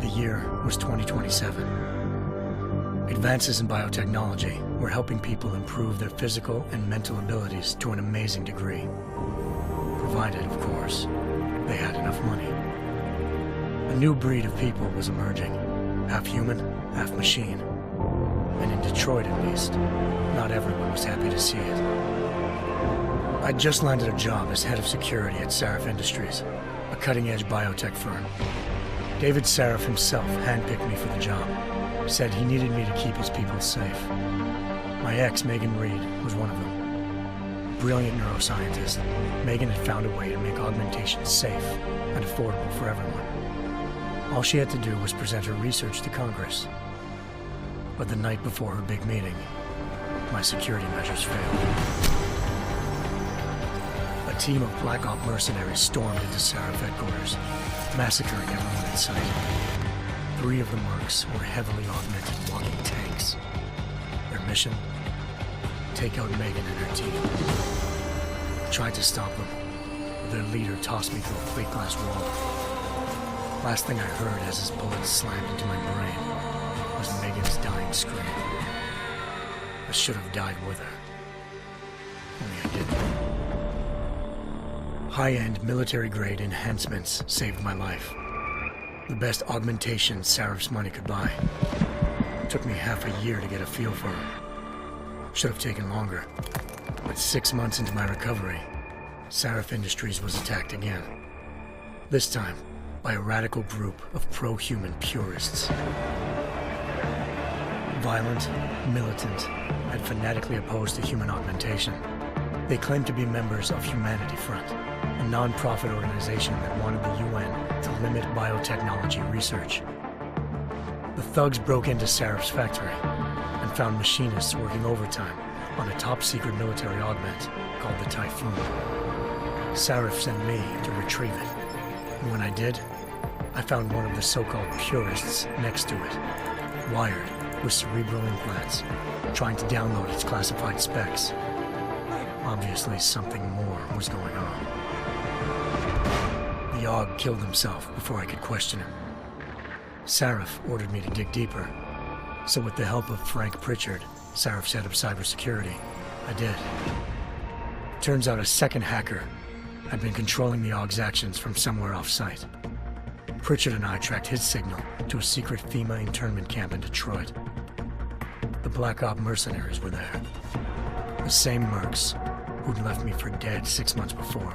The year was 2027. Advances in biotechnology were helping people improve their physical and mental abilities to an amazing degree. Provided, of course, they had enough money. A new breed of people was emerging, half human, half machine. And in Detroit, at least, not everyone was happy to see it. I'd just landed a job as head of security at Sarif Industries, a cutting-edge biotech firm. David Sarif himself handpicked me for the job, said he needed me to keep his people safe. My ex, Megan Reed, was one of them. Brilliant neuroscientist, Megan had found a way to make augmentation safe and affordable for everyone. All she had to do was present her research to Congress. But the night before her big meeting, my security measures failed. A team of Black Op mercenaries stormed into Sarif headquarters, massacring everyone in sight. 3 of the mercs were heavily augmented walking tanks. Their mission? Take out Megan and her team. I tried to stop them, but their leader tossed me through a plate glass wall. Last thing I heard as his bullets slammed into my brain was Megan's dying scream. I should have died with her. Only I didn't. High-end military-grade enhancements saved my life. The best augmentation Sarif's money could buy. It took me half a year to get a feel for her. Should have taken longer. But 6 months into my recovery, Sarif Industries was attacked again. This time, by a radical group of pro-human purists. Violent, militant, and fanatically opposed to human augmentation. They claimed to be members of Humanity Front, a non-profit organization that wanted the UN to limit biotechnology research. The thugs broke into Sarif's factory and found machinists working overtime on a top-secret military augment called the Typhoon. Sarif sent me to retrieve it, and when I did, I found one of the so-called purists next to it, wired with cerebral implants, trying to download its classified specs. Obviously, something more was going on. The AUG killed himself before I could question him. Sarif ordered me to dig deeper, so with the help of Frank Pritchard, Sarif's head of cybersecurity, I did. Turns out a second hacker had been controlling the AUG's actions from somewhere off-site. Pritchard and I tracked his signal to a secret FEMA internment camp in Detroit. The Black Op mercenaries were there. The same mercs who'd left me for dead 6 months before.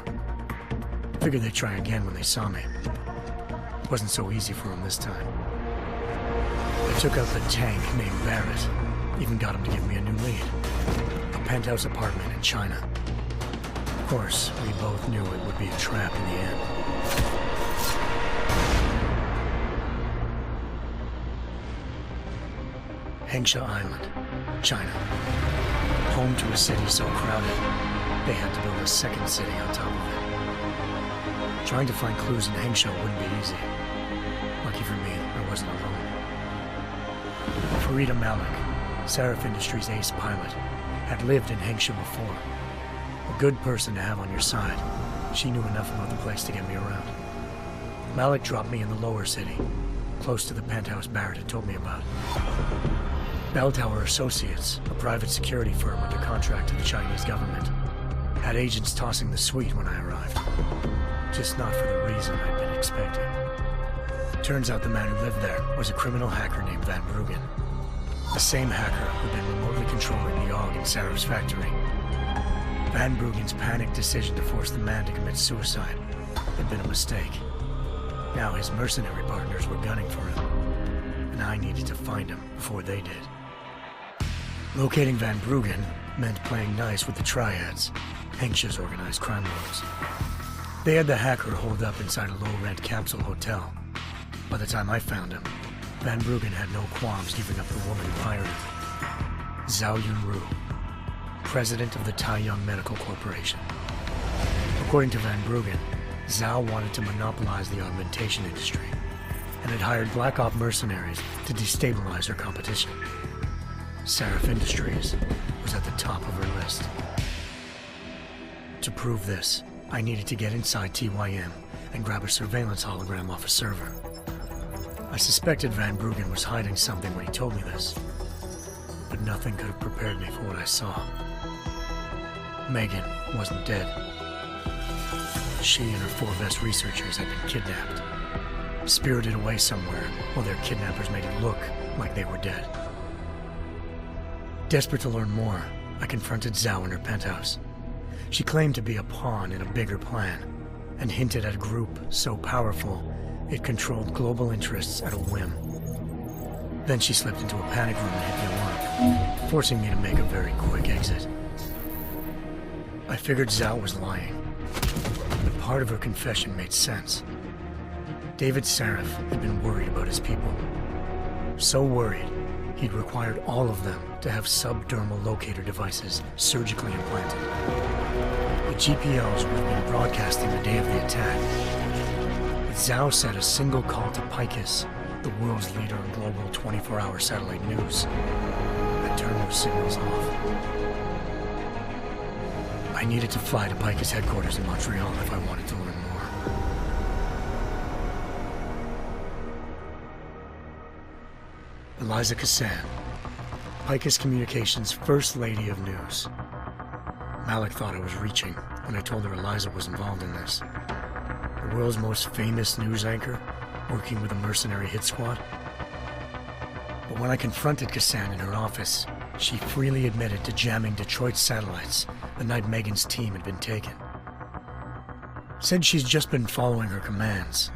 Figured they'd try again when they saw me. Wasn't so easy for them this time. I took out the tank named Barrett. Even got him to give me a new lead. A penthouse apartment in China. Of course, we both knew it would be a trap in the end. Hengsha Island, China. Home to a city so crowded, they had to build a second city on top of it. Trying to find clues in Hengsha wouldn't be easy. Lucky for me, I wasn't alone. Farida Malik, Sarif Industries' ace pilot, had lived in Hengsha before. A good person to have on your side. She knew enough about the place to get me around. Malik dropped me in the lower city, close to the penthouse Barrett had told me about. Bell Tower Associates, a private security firm under contract to the Chinese government, had agents tossing the suite when I arrived. Just not for the reason I'd been expecting. Turns out the man who lived there was a criminal hacker named Van Bruggen. The same hacker who'd been remotely controlling the AUG in Sarif's factory. Van Bruggen's panicked decision to force the man to commit suicide had been a mistake. Now his mercenary partners were gunning for him, and I needed to find him before they did. Locating Van Bruggen meant playing nice with the Triads, Hengsha's organized crime lords. They had the hacker holed up inside a low-rent capsule hotel. By the time I found him, Van Bruggen had no qualms giving up the woman who hired him. Zhao Yunru, president of the Taiyang Medical Corporation. According to Van Bruggen, Zhao wanted to monopolize the augmentation industry and had hired Black Op mercenaries to destabilize her competition. Sarif Industries was at the top of her list. To prove this, I needed to get inside TYM and grab a surveillance hologram off a server. I suspected Van Bruggen was hiding something when he told me this, but nothing could have prepared me for what I saw. Megan wasn't dead. She and her 4 best researchers had been kidnapped, spirited away somewhere while their kidnappers made it look like they were dead. Desperate to learn more, I confronted Zhao in her penthouse. She claimed to be a pawn in a bigger plan, and hinted at a group so powerful it controlled global interests at a whim. Then she slipped into a panic room and hit the alarm, forcing me to make a very quick exit. I figured Zhao was lying, but part of her confession made sense. David Sarif had been worried about his people. So worried, he'd required all of them to have subdermal locator devices surgically implanted. The GPLs would have been broadcasting the day of the attack. But Zhao said a single call to Picus, the world's leader in global 24-hour satellite news, had turned those signals off. I needed to fly to Picus headquarters in Montreal if I wanted to learn more. Eliza Cassan, Picus Communications' First Lady of News. Malik thought I was reaching when I told her Eliza was involved in this. The world's most famous news anchor, working with a mercenary hit squad. But when I confronted Cassan in her office, she freely admitted to jamming Detroit's satellites the night Megan's team had been taken. Said she's just been following her commands.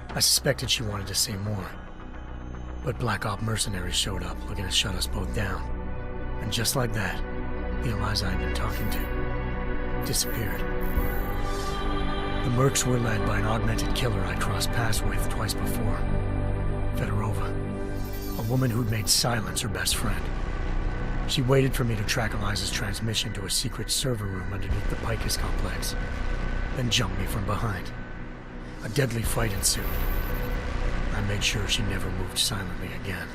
I suspected she wanted to say more. But Black Op mercenaries showed up looking to shut us both down. And just like that, the Eliza I'd been talking to disappeared. The Mercs were led by an augmented killer I crossed paths with twice before, Fedorova, a woman who'd made silence her best friend. She waited for me to track Eliza's transmission to a secret server room underneath the Picus complex, then jumped me from behind. A deadly fight ensued. I made sure she never moved silently again.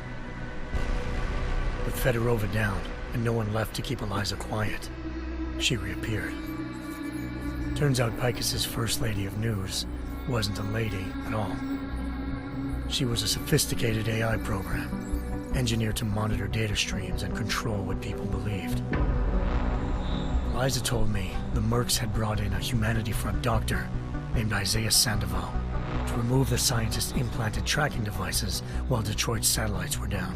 With Fedorova down and no one left to keep Eliza quiet, she reappeared. Turns out Picus's First Lady of News wasn't a lady at all. She was a sophisticated AI program, engineered to monitor data streams and control what people believed. Eliza told me the Mercs had brought in a Humanity Front doctor named Isaiah Sandoval to remove the scientist's implanted tracking devices while Detroit's satellites were down.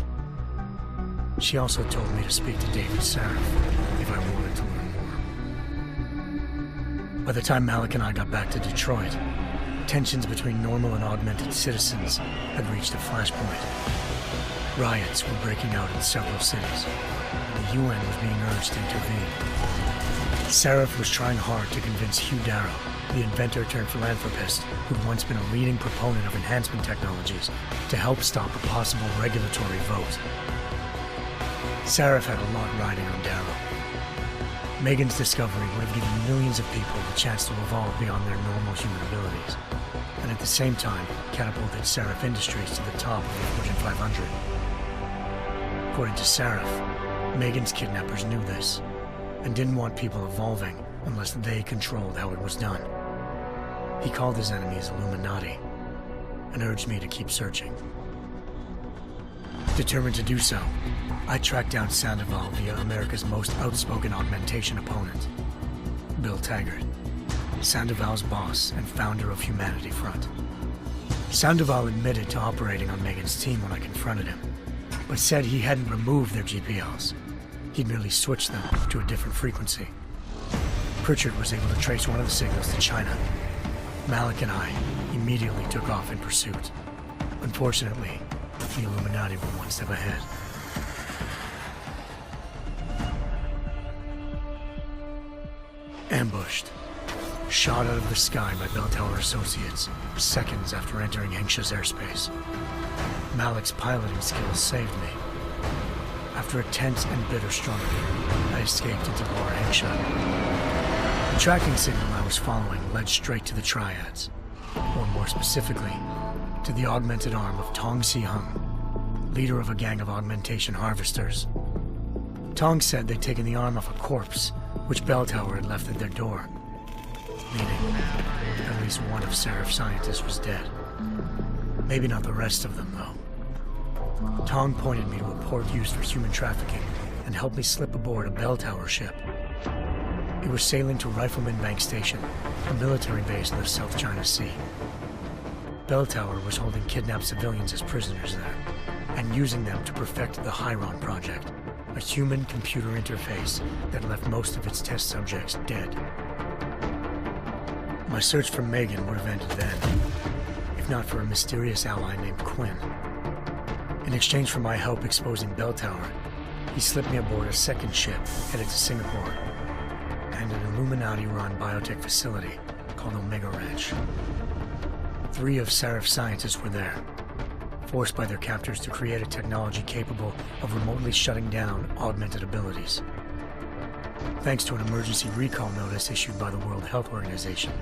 She also told me to speak to David Sarif if I wanted to learn more. By the time Malik and I got back to Detroit, tensions between normal and augmented citizens had reached a flashpoint. Riots were breaking out in several cities, and the UN was being urged to intervene. Sarif was trying hard to convince Hugh Darrow, the inventor turned philanthropist who'd once been a leading proponent of enhancement technologies, to help stop a possible regulatory vote. Sarif had a lot riding on Darrow. Megan's discovery would have given millions of people the chance to evolve beyond their normal human abilities, and at the same time catapulted Sarif Industries to the top of the Fortune 500. According to Sarif, Megan's kidnappers knew this, and didn't want people evolving unless they controlled how it was done. He called his enemies Illuminati, and urged me to keep searching. Determined to do so, I tracked down Sandoval via America's most outspoken augmentation opponent, Bill Taggart, Sandoval's boss and founder of Humanity Front. Sandoval admitted to operating on Megan's team when I confronted him, but said he hadn't removed their GPLs. He'd merely switched them to a different frequency. Pritchard was able to trace one of the signals to China. Malik and I immediately took off in pursuit. Unfortunately, the Illuminati were one step ahead. Ambushed. Shot out of the sky by Bell Tower Associates, seconds after entering Hengsha's airspace. Malik's piloting skills saved me. After a tense and bitter struggle, I escaped into Lower Hengsha. The tracking signal I was following led straight to the Triads, or more specifically, to the augmented arm of Tong Si-hung, leader of a gang of augmentation harvesters. Tong said they'd taken the arm off a corpse, which Bell Tower had left at their door, meaning at least one of Sarif's scientists was dead. Maybe not the rest of them, though. Tong pointed me to a port used for human trafficking and helped me slip aboard a bell tower ship. It was sailing to Rifleman Bank Station, a military base in the South China Sea. Bell Tower was holding kidnapped civilians as prisoners there, and using them to perfect the Hyron Project, a human-computer interface that left most of its test subjects dead. My search for Megan would have ended then, if not for a mysterious ally named Quinn. In exchange for my help exposing Bell Tower, he slipped me aboard a second ship headed to Singapore, and an Illuminati-run biotech facility called Omega Ranch. 3 of Seraph's scientists were there, forced by their captors to create a technology capable of remotely shutting down augmented abilities. Thanks to an emergency recall notice issued by the World Health Organization,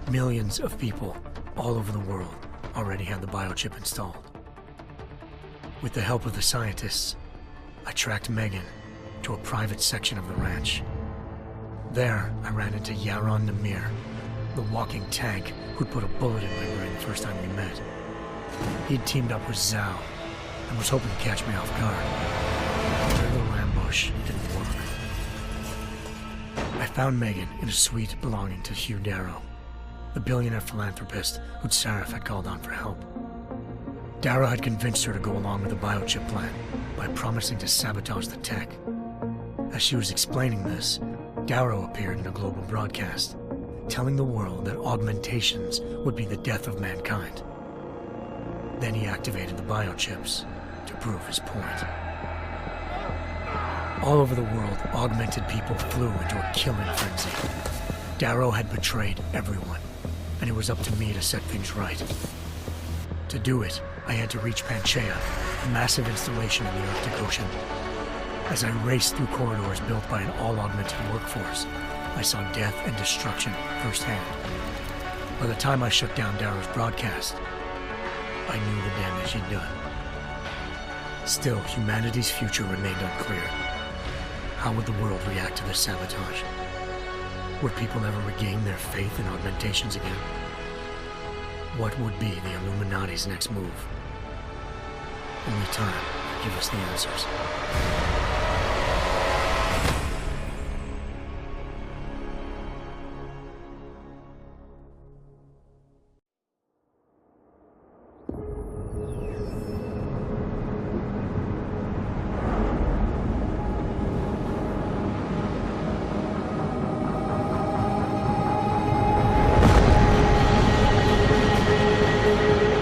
millions of people all over the world already had the biochip installed. With the help of the scientists, I tracked Megan to a private section of the ranch. There, I ran into Yaron Namir, the walking tank who'd put a bullet in my brain the first time we met. He'd teamed up with Zhao and was hoping to catch me off guard. Their little ambush didn't work. I found Megan in a suite belonging to Hugh Darrow, the billionaire philanthropist who'd Seraph had called on for help. Darrow had convinced her to go along with the biochip plan by promising to sabotage the tech. As she was explaining this, Darrow appeared in a global broadcast, telling the world that augmentations would be the death of mankind. Then he activated the biochips to prove his point. All over the world, augmented people flew into a killing frenzy. Darrow had betrayed everyone, and it was up to me to set things right. To do it, I had to reach Panchaea, a massive installation in the Arctic Ocean. As I raced through corridors built by an all-augmented workforce, I saw death and destruction firsthand. By the time I shut down Darrow's broadcast, I knew the damage he'd done. Still, humanity's future remained unclear. How would the world react to this sabotage? Would people ever regain their faith in augmentations again? What would be the Illuminati's next move? Only time could give us the answers.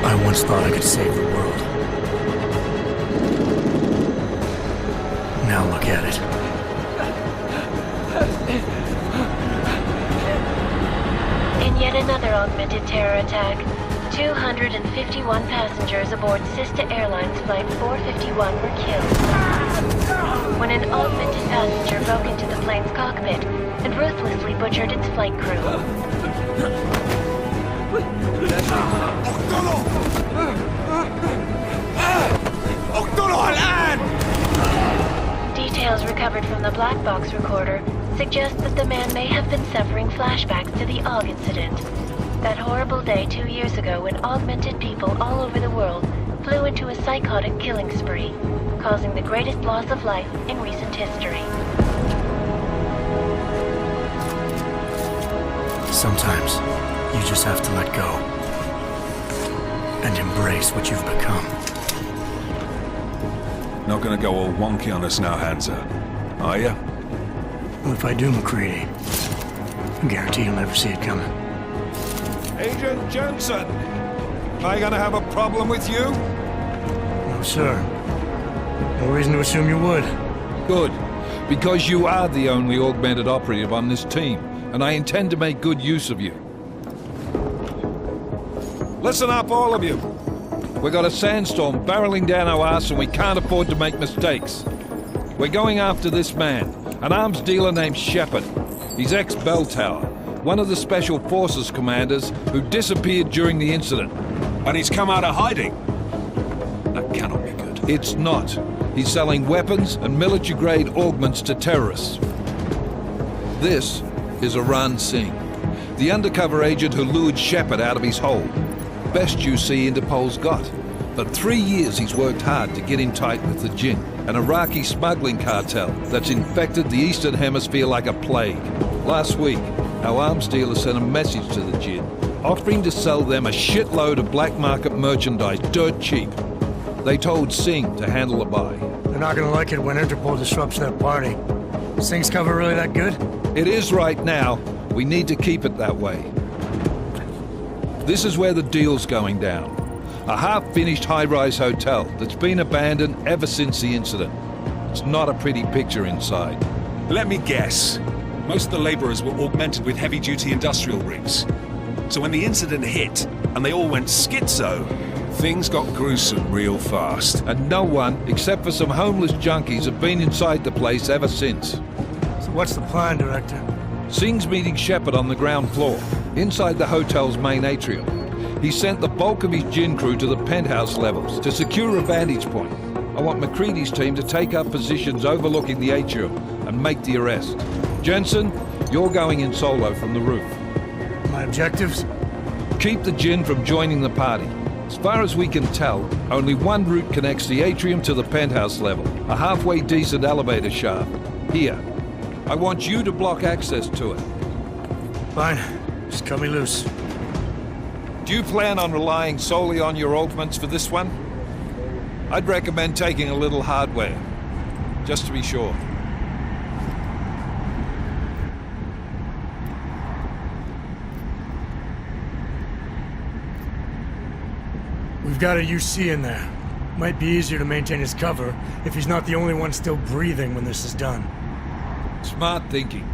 I once thought I could save the world. Now look at it. In yet another augmented terror attack, 251 passengers aboard Sister Airlines Flight 451 were killed when an augmented passenger broke into the plane's cockpit and ruthlessly butchered its flight crew. Details recovered from the black box recorder suggest that the man may have been suffering flashbacks to the AUG incident. That horrible day 2 years ago when augmented people all over the world flew into a psychotic killing spree, causing the greatest loss of life in recent history. Sometimes, you just have to let go and embrace what you've become. Not gonna go all wonky on us now, Hansa, are ya? Well, if I do, McCready, I guarantee you'll never see it coming. Agent Jensen! Am I gonna have a problem with you? No, sir. No reason to assume you would. Good, because you are the only augmented operative on this team, and I intend to make good use of you. Listen up, all of you. We got a sandstorm barreling down our arse and we can't afford to make mistakes. We're going after this man, an arms dealer named Shepard. He's ex-Bell Tower, one of the Special Forces commanders who disappeared during the incident. And he's come out of hiding. That cannot be good. It's not. He's selling weapons and military-grade augments to terrorists. This is Aran Singh, the undercover agent who lured Shepard out of his hole. best UC Interpol's got. For 3 years he's worked hard to get in tight with the Jinn, an Iraqi smuggling cartel that's infected the Eastern Hemisphere like a plague. Last week, our arms dealer sent a message to the Jinn, offering to sell them a shitload of black market merchandise dirt cheap. They told Singh to handle the buy. They're not gonna like it when Interpol disrupts their party. Singh's cover really that good? It is right now. We need to keep it that way. This is where the deal's going down. A half-finished high-rise hotel that's been abandoned ever since the incident. It's not a pretty picture inside. Let me guess. Most of the laborers were augmented with heavy-duty industrial rigs. So when the incident hit, and they all went schizo, things got gruesome real fast. And no one, except for some homeless junkies, have been inside the place ever since. So what's the plan, Director? Singh's meeting Shepard on the ground floor, inside the hotel's main atrium. He sent the bulk of his Jinn crew to the penthouse levels to secure a vantage point. I want McCready's team to take up positions overlooking the atrium and make the arrest. Jensen, you're going in solo from the roof. My objectives? Keep the Jinn from joining the party. As far as we can tell, only one route connects the atrium to the penthouse level, a halfway decent elevator shaft. Here. I want you to block access to it. Fine. Just cut me loose. Do you plan on relying solely on your augments for this one? I'd recommend taking a little hardware, just to be sure. We've got a UC in there. Might be easier to maintain his cover if he's not the only one still breathing when this is done. Smart thinking.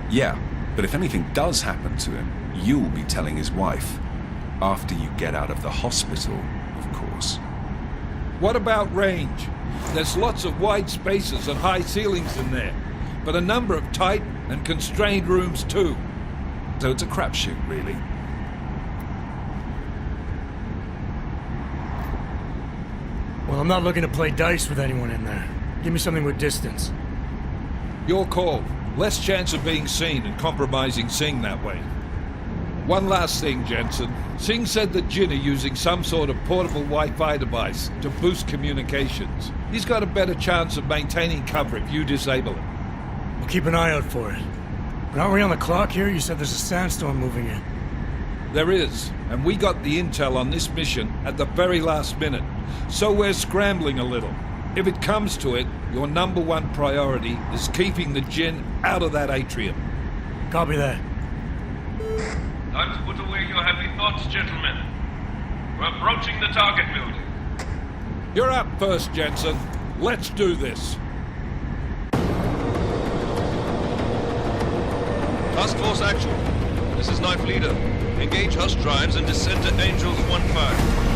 Yeah, but if anything does happen to him, you'll be telling his wife. After you get out of the hospital, of course. What about range? There's lots of wide spaces and high ceilings in there, but a number of tight and constrained rooms too. So it's a crapshoot, really. Well, I'm not looking to play dice with anyone in there. Give me something with distance. Your call. Less chance of being seen and compromising Singh that way. One last thing, Jensen. Singh said that Jinn are using some sort of portable Wi-Fi device to boost communications. He's got a better chance of maintaining cover if you disable it. We'll keep an eye out for it. But aren't we on the clock here? You said there's a sandstorm moving in. There is, and we got the intel on this mission at the very last minute, so we're scrambling a little. If it comes to it, your number one priority is keeping the Jinn out of that atrium. Copy that. Time to put away your heavy thoughts, gentlemen. We're approaching the target building. You're up first, Jensen. Let's do this. Task Force action. This is Knife Leader. Engage Hush drives and descend to Angels 1-5.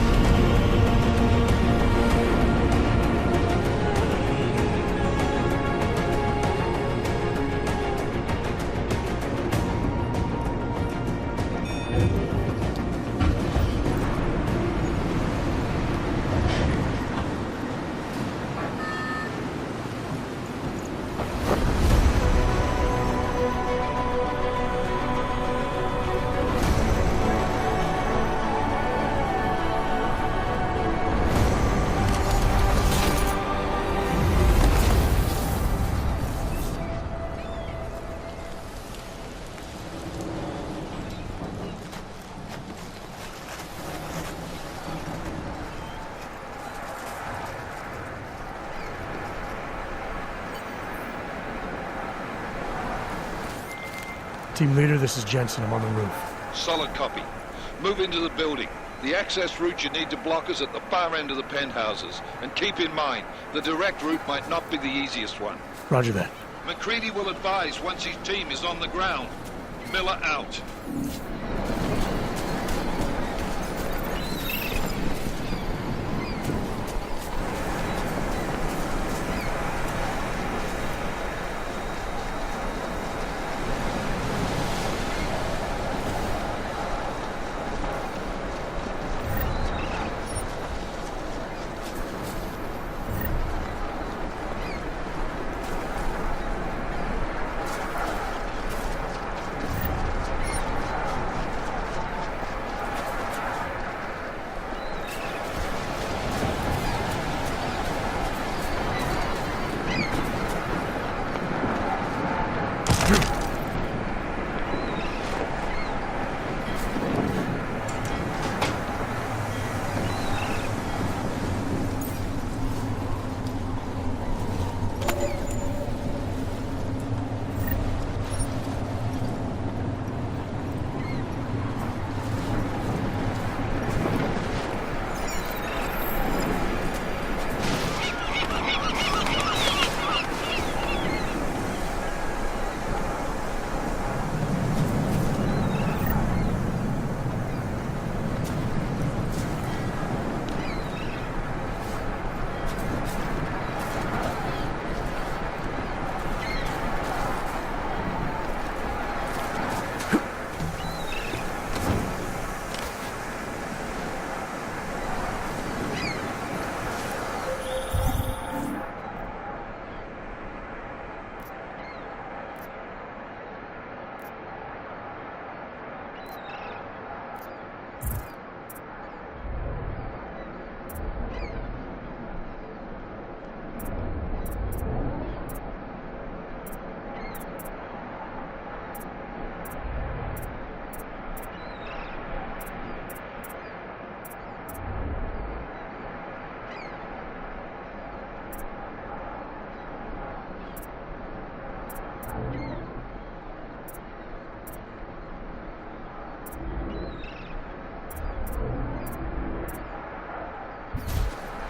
Team leader, this is Jensen. I'm on the roof. Solid copy. Move into the building. The access route you need to block is at the far end of the penthouses. And keep in mind, the direct route might not be the easiest one. Roger that. McCready will advise once his team is on the ground. Miller out.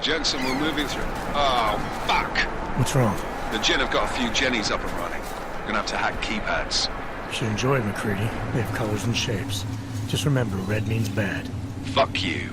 Jensen, we're moving through. Oh, fuck! What's wrong? The Gen have got a few Jennies up and running. Gonna have to hack keypads. Should enjoy it, McCready. They have colors and shapes. Just remember, red means bad. Fuck you.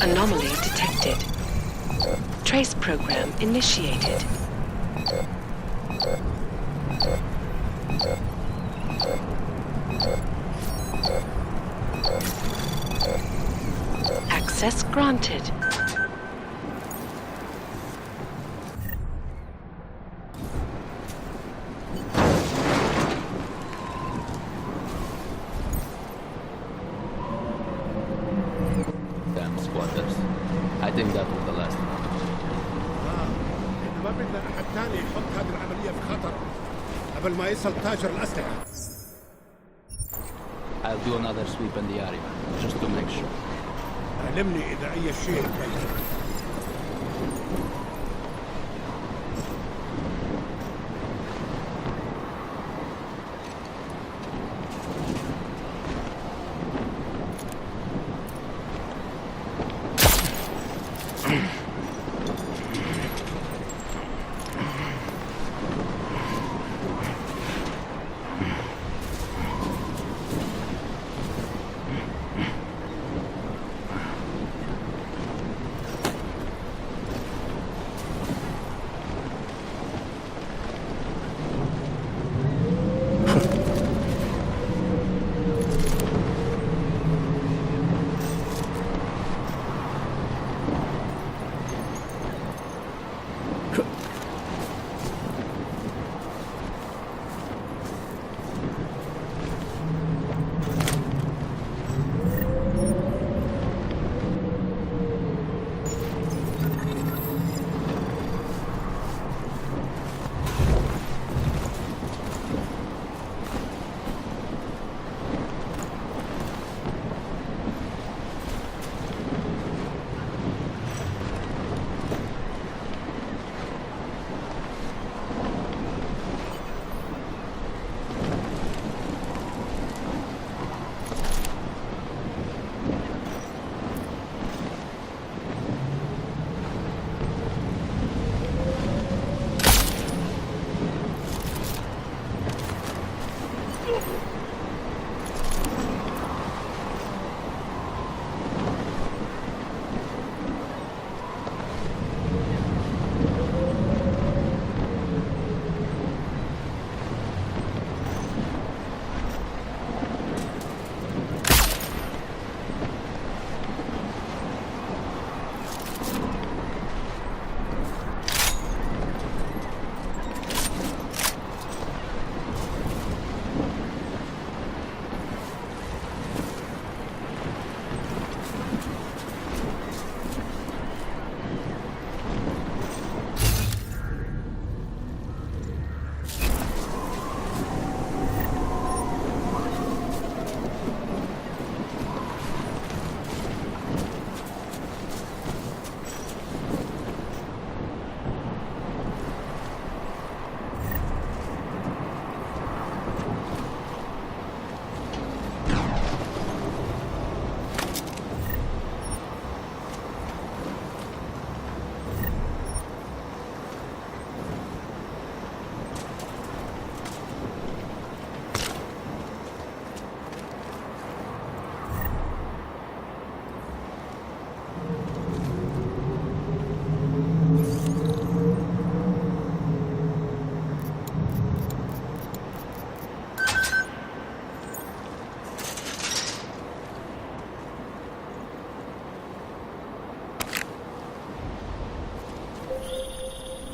Anomaly detected. Trace program initiated. Access granted. Damn squatters. I think that was the last one. إحنا ما بدنا أحد تاني يحط هذه العملية في خطر قبل ما يصل تاجر الأسلحة. I'll do another sweep in the area, just to make sure. علمني إذا أي شيء تغير.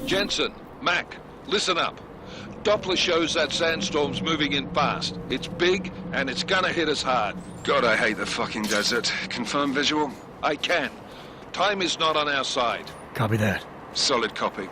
Jensen, Mac, listen up. Doppler shows that sandstorm's moving in fast. It's big, and it's gonna hit us hard. God, I hate the fucking desert. Confirm visual? I can. Time is not on our side. Copy that. Solid copy.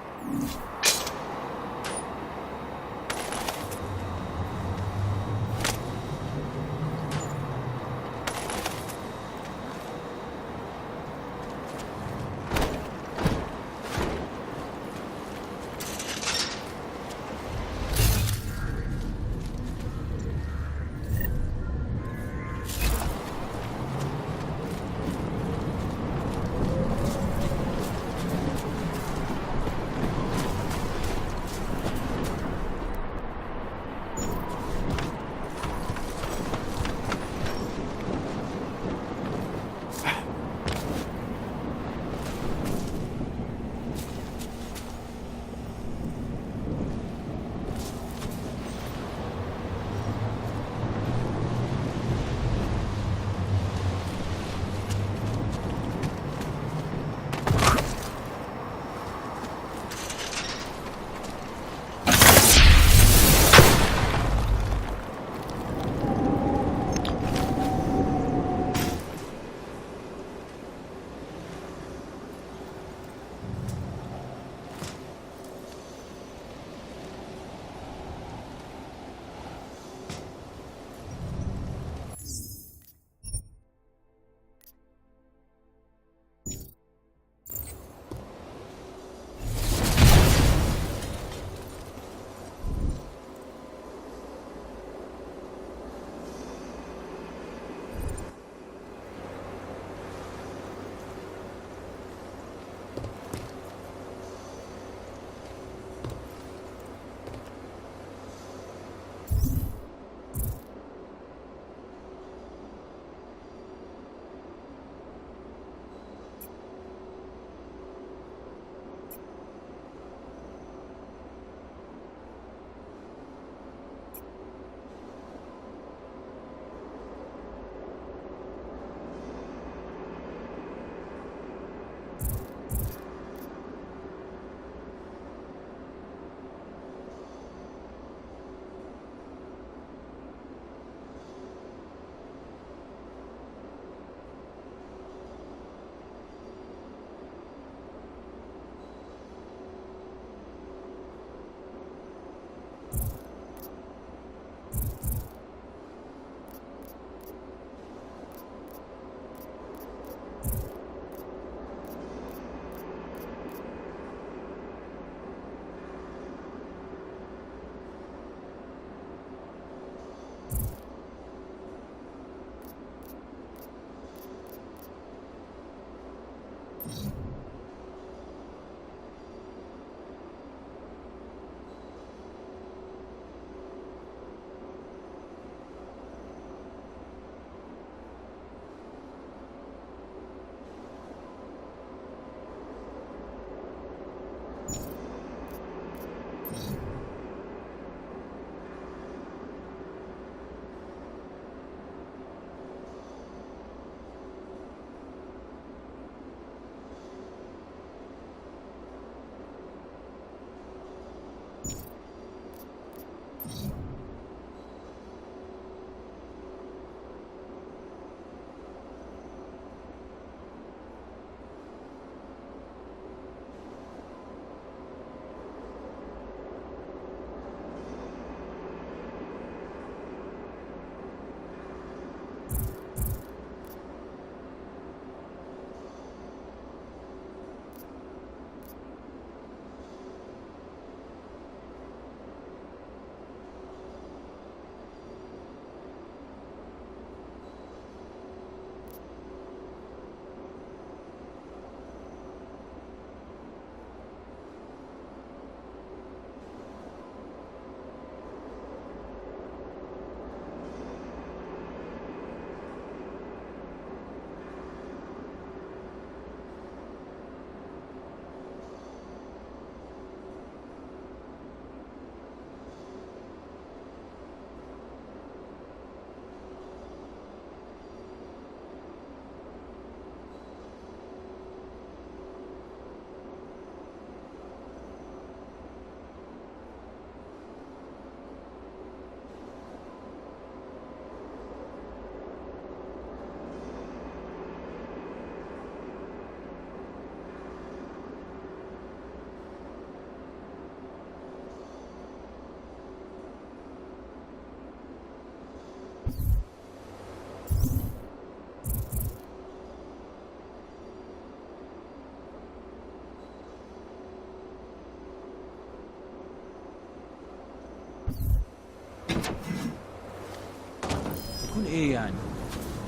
هيكون ايه يعني؟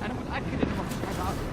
انا متاكد ان مفيش حاجه اصلا.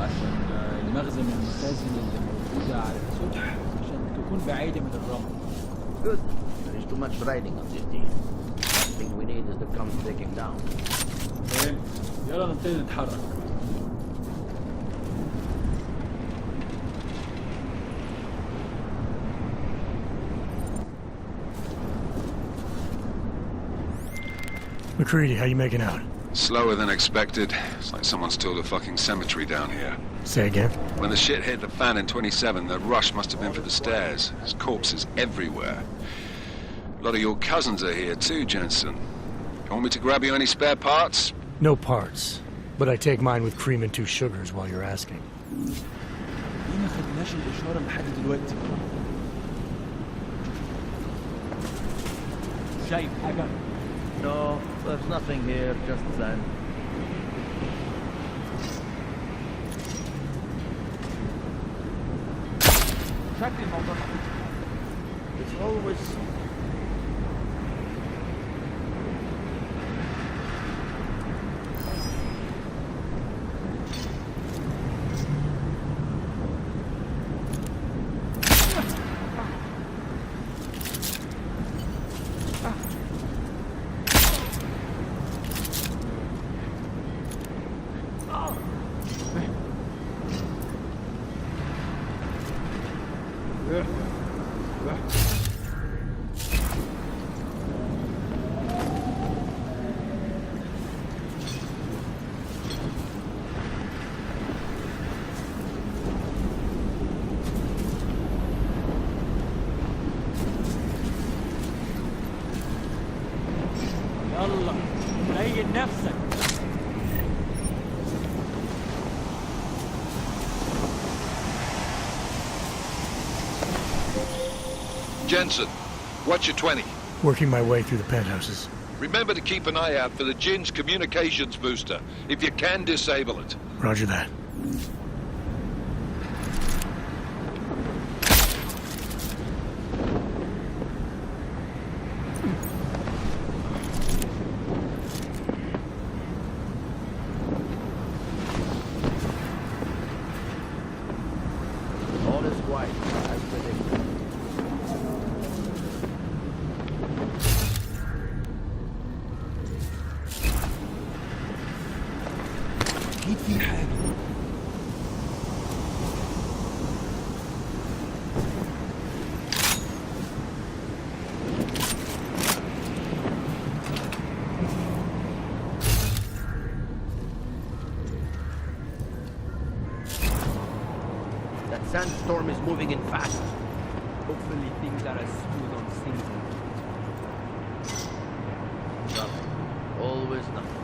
عشان المخزن من المخازن اللي موجودة على السطح عشان تكون بعيدة من الرمل. Good. There is too much riding on this deal. One thing we need is to come taking down. فاهم؟ يلا نبتدي نتحرك. McCready, how you making out? Slower than expected. It's like someone's tilled a fucking cemetery down here. Say again? When the shit hit the fan in 27, the rush must have been for the stairs. There's corpses everywhere. A lot of your cousins are here too, Jensen. You want me to grab you any spare parts? No parts. But I take mine with cream and 2 sugars while you're asking. ليه ما خدناش الإشارة لحد دلوقتي؟ شايف حاجة؟ No, there's nothing here, just sand. شكل الموضوع It's always... يلا لين نفسك. Jensen, what's your 20? Working my way through the penthouses. Remember to keep an eye out for the Jin's communications booster. If you can, disable it. Roger that. All is quiet, as predicted. أكيد في حاجة. sandstorm is moving in fast. Hopefully things are as smooth on season. Nothing. Always nothing.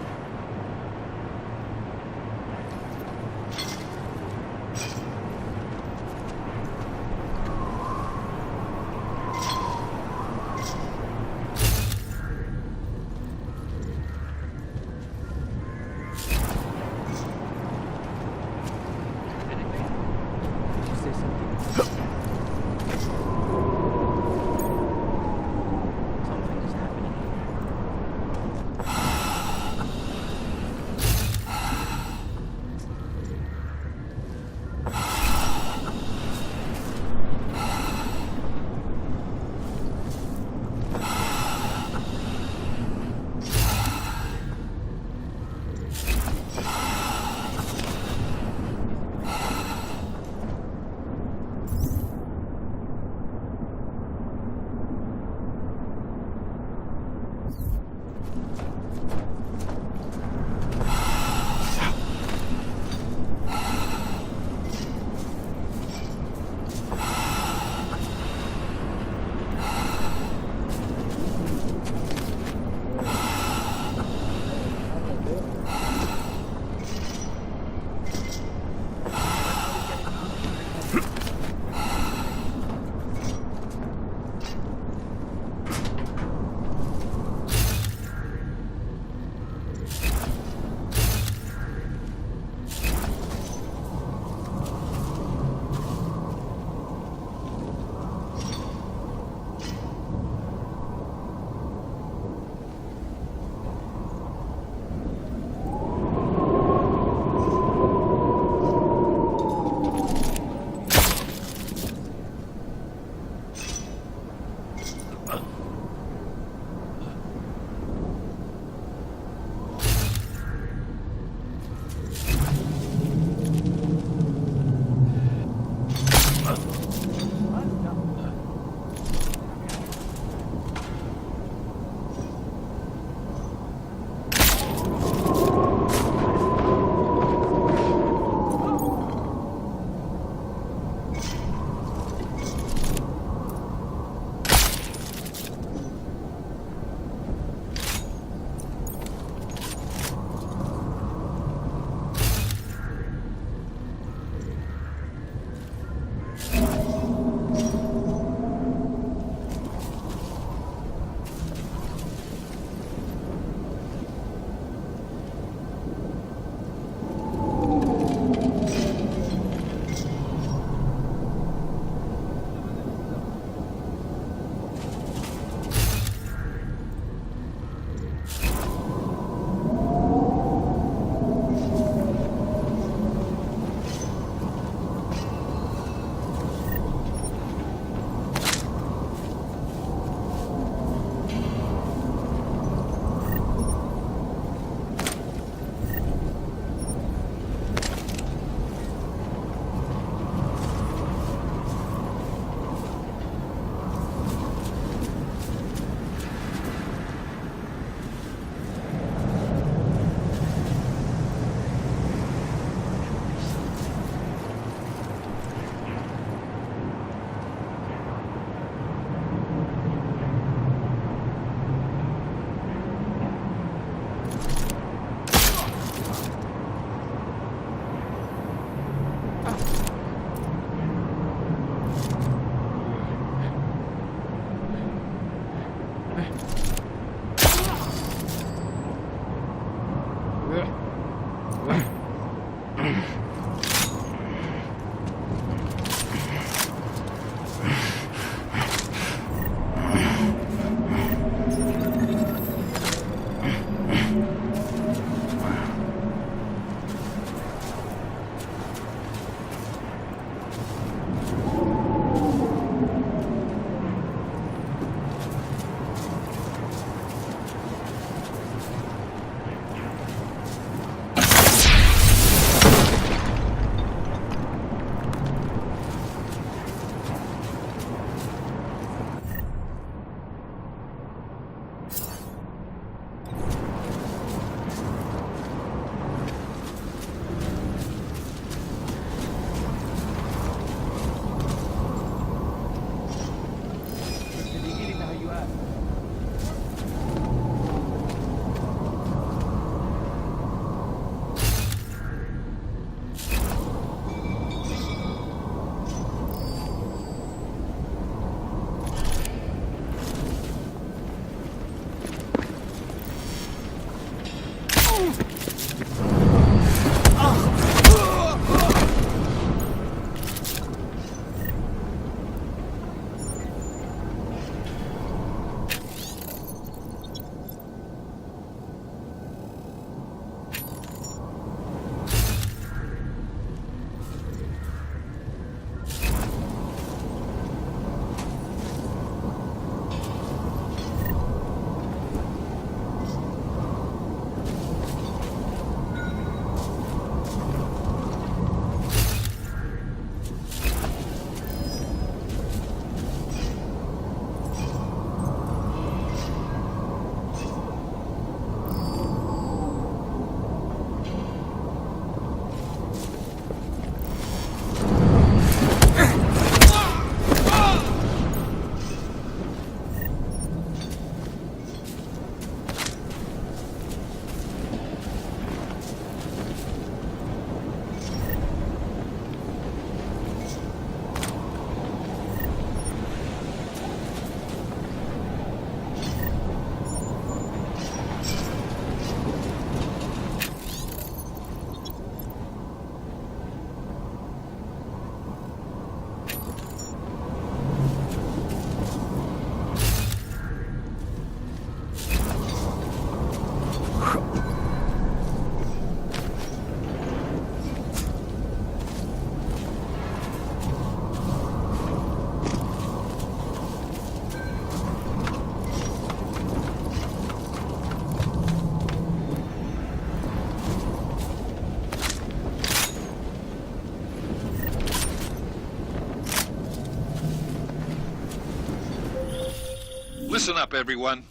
Listen up, everyone.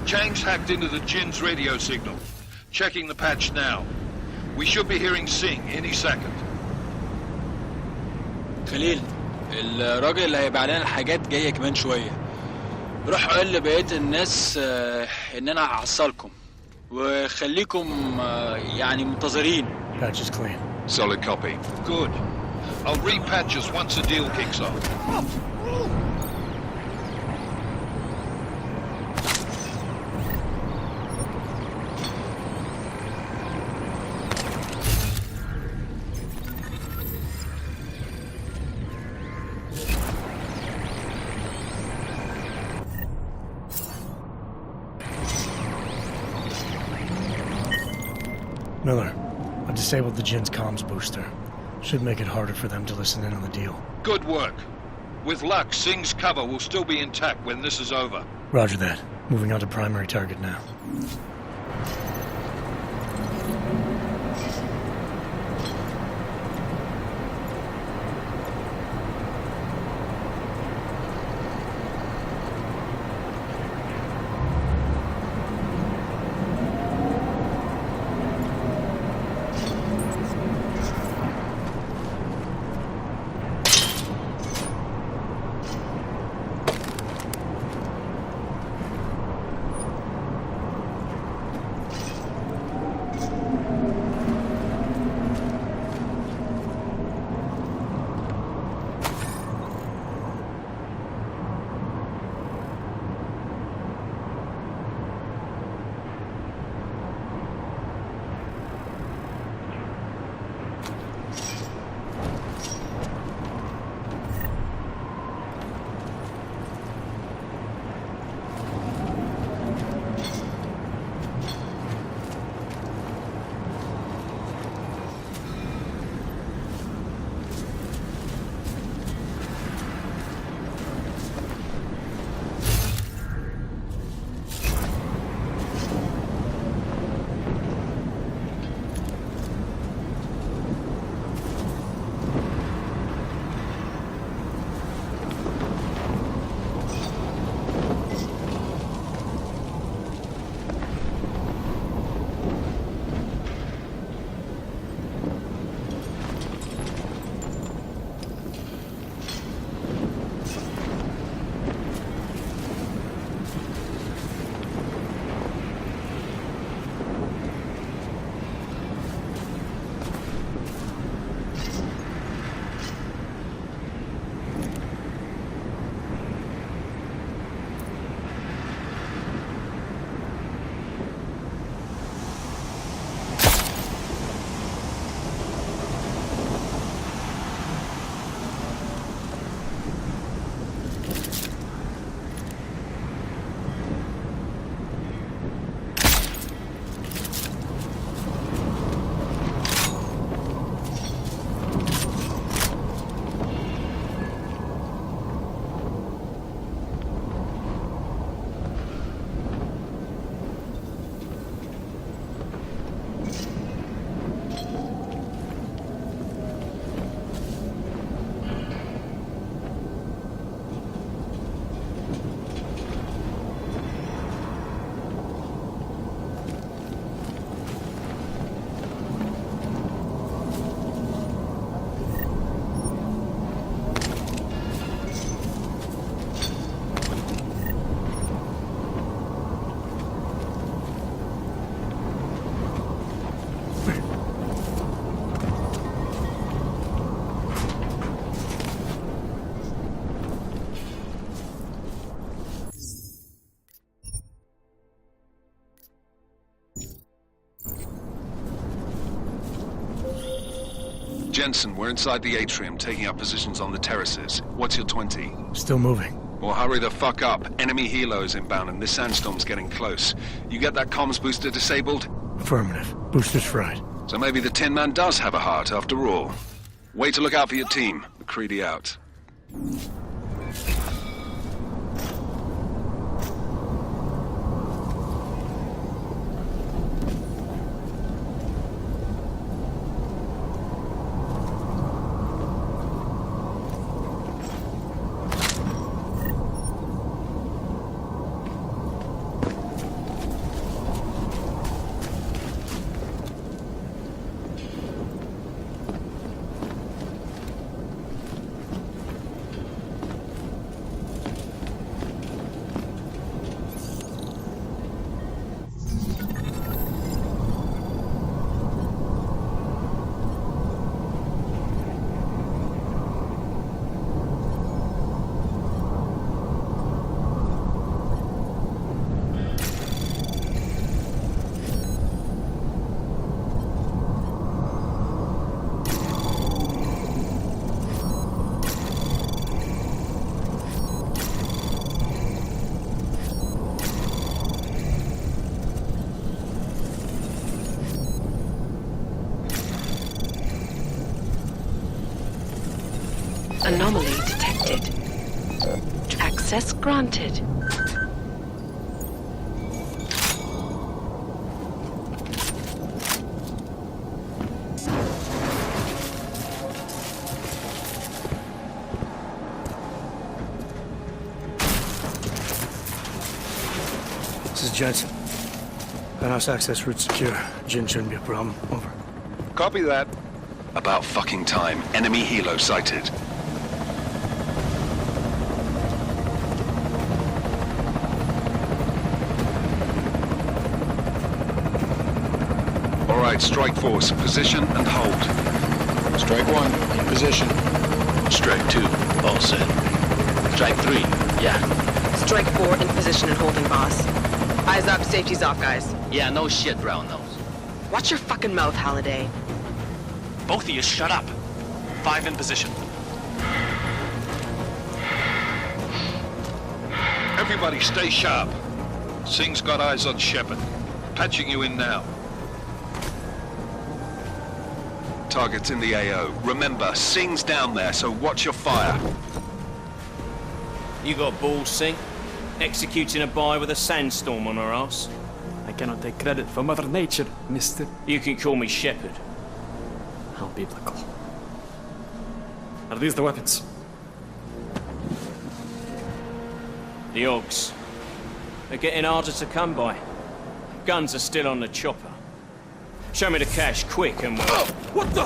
Chang's hacked into the Jin's radio signal. Checking the patch now. We should be hearing Singh any second. خليل الراجل اللي هيبقى لنا الحاجات جايه كمان شويه. روح قول لبقيه الناس ان انا هحصلكم وخليكم يعني منتظرين. Patch is clean. Solid copy. Good. I'll repatch us once the deal kicks off. Miller, I disabled the Jin's comms booster. Should make it harder for them to listen in on the deal. Good work. With luck, Singh's cover will still be intact when this is over. Roger that. Moving on to primary target now. Jensen, we're inside the atrium, taking up positions on the terraces. What's your 20? Still moving. Well, hurry the fuck up. Enemy helos inbound, and this sandstorm's getting close. You get that comms booster disabled? Affirmative. Booster's fried. So maybe the Tin Man does have a heart, after all. Way to look out for your team. McCready out. Anomaly detected. Access granted. This is Jensen. Penthouse access route secure. Jin shouldn't be a problem. Over. Copy that. About fucking time. Enemy helo sighted. All right, strike force. Position and hold. Strike 1, in position. Strike 2, all set. Strike 3, yeah. Strike 4, in position and holding, boss. Eyes up, safety's off, guys. Yeah, no shit, brown nose. Watch your fucking mouth, Halliday. Both of you shut up. 5 in position. Everybody stay sharp. Singh's got eyes on Shepard. Patching you in now. Target's in the AO. Remember, Singh's down there, so watch your fire. You got balls, Singh? Executing a buy with a sandstorm on our ass? I cannot take credit for Mother Nature, mister. You can call me Shepard. How biblical. Are these the weapons? The Ogs. They're getting harder to come by. Guns are still on the chopper. Show me the cash, quick, and we'll... What the?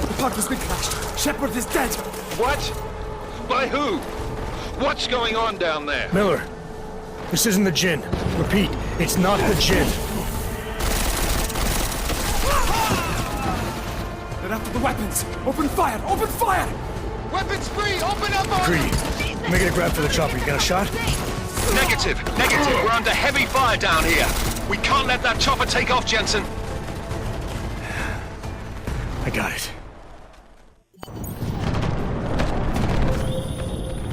The park has been crashed. Shepard is dead. What? By who? What's going on down there? Miller, this isn't the Jinn. Repeat, it's not the Jinn. They're after the weapons. Open fire! Open fire! Weapons free! Open up on... Greedy, make it a grab for the chopper. You got a shot? Negative. We're under heavy fire down here. We can't let that chopper take off, Jensen. I got it.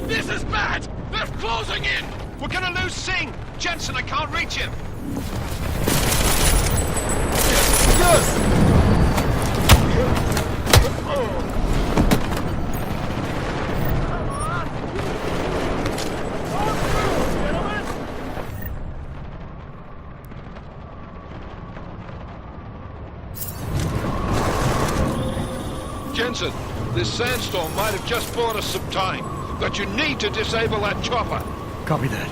This is bad! They're closing in! We're gonna lose Singh! Jensen, I can't reach him! Yes! Jensen, this sandstorm might have just bought us some time, but you need to disable that chopper. Copy that.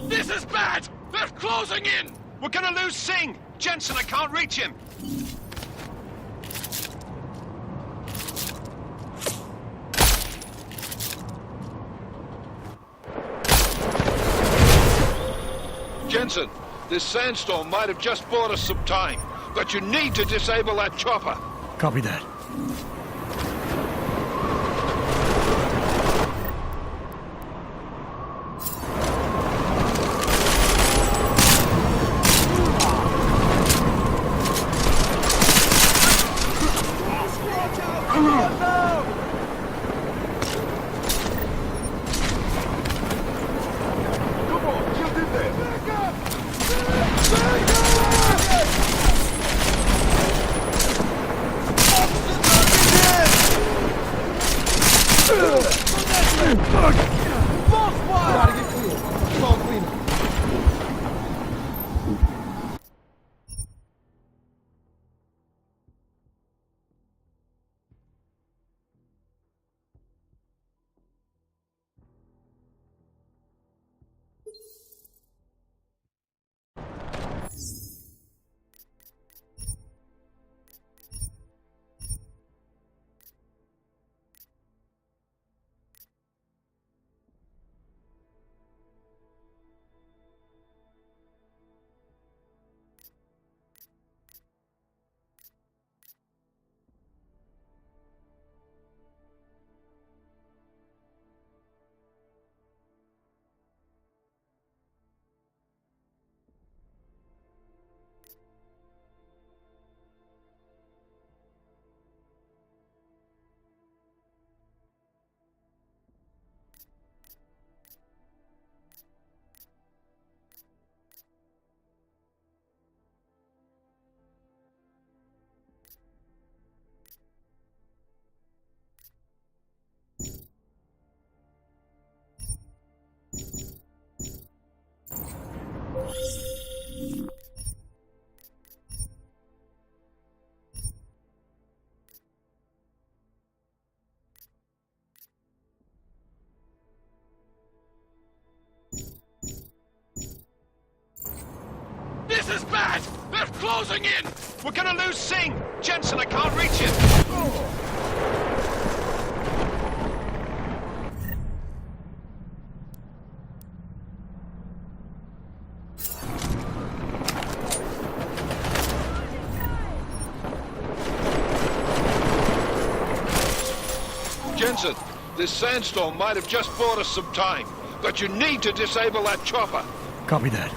This is bad! They're closing in! We're gonna lose Singh! Jensen, I can't reach him! Jensen, this sandstorm might have just bought us some time, but you need to disable that chopper. Copy that. Come on, you did that! Back up! Gotta get clear. It's all clean. This is bad! They're closing in! We're gonna lose Singh! Jensen, I can't reach it! Jensen, this sandstorm might have just bought us some time, but you need to disable that chopper. Copy that.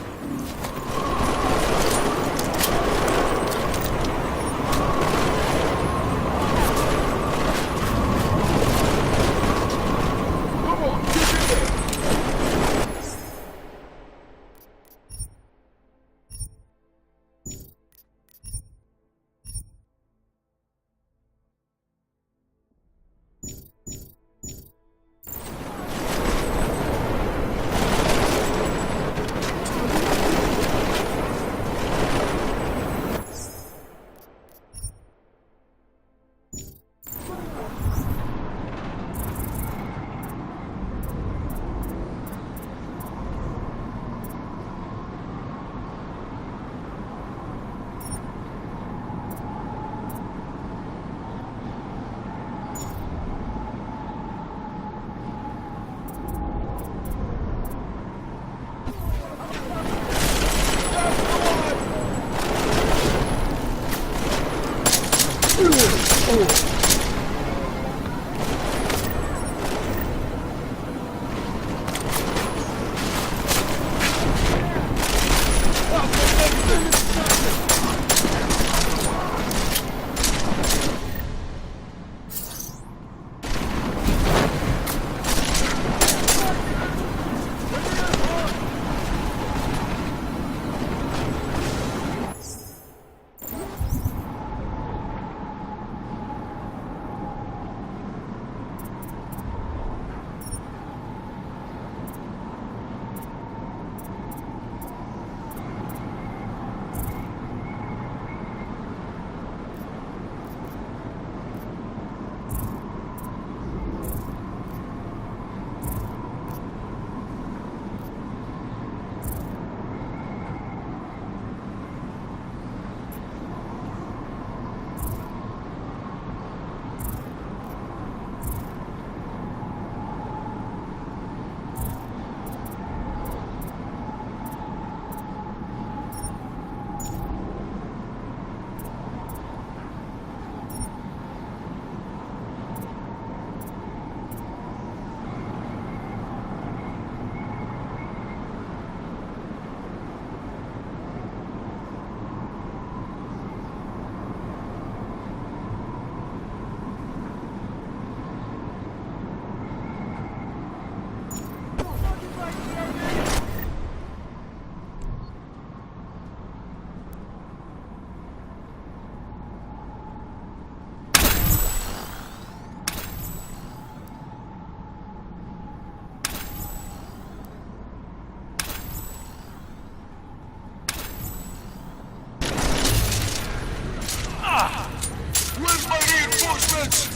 Where's my reinforcements?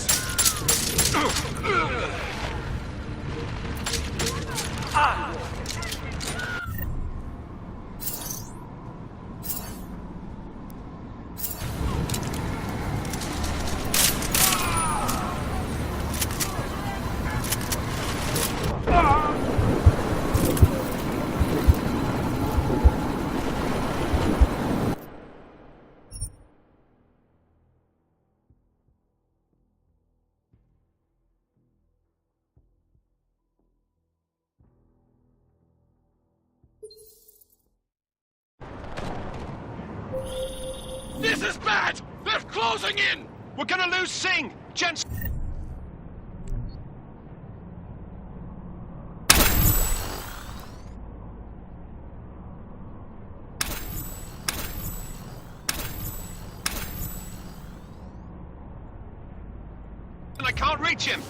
This is bad! They're closing in! We're gonna lose Singh! Jensen! I can't reach him!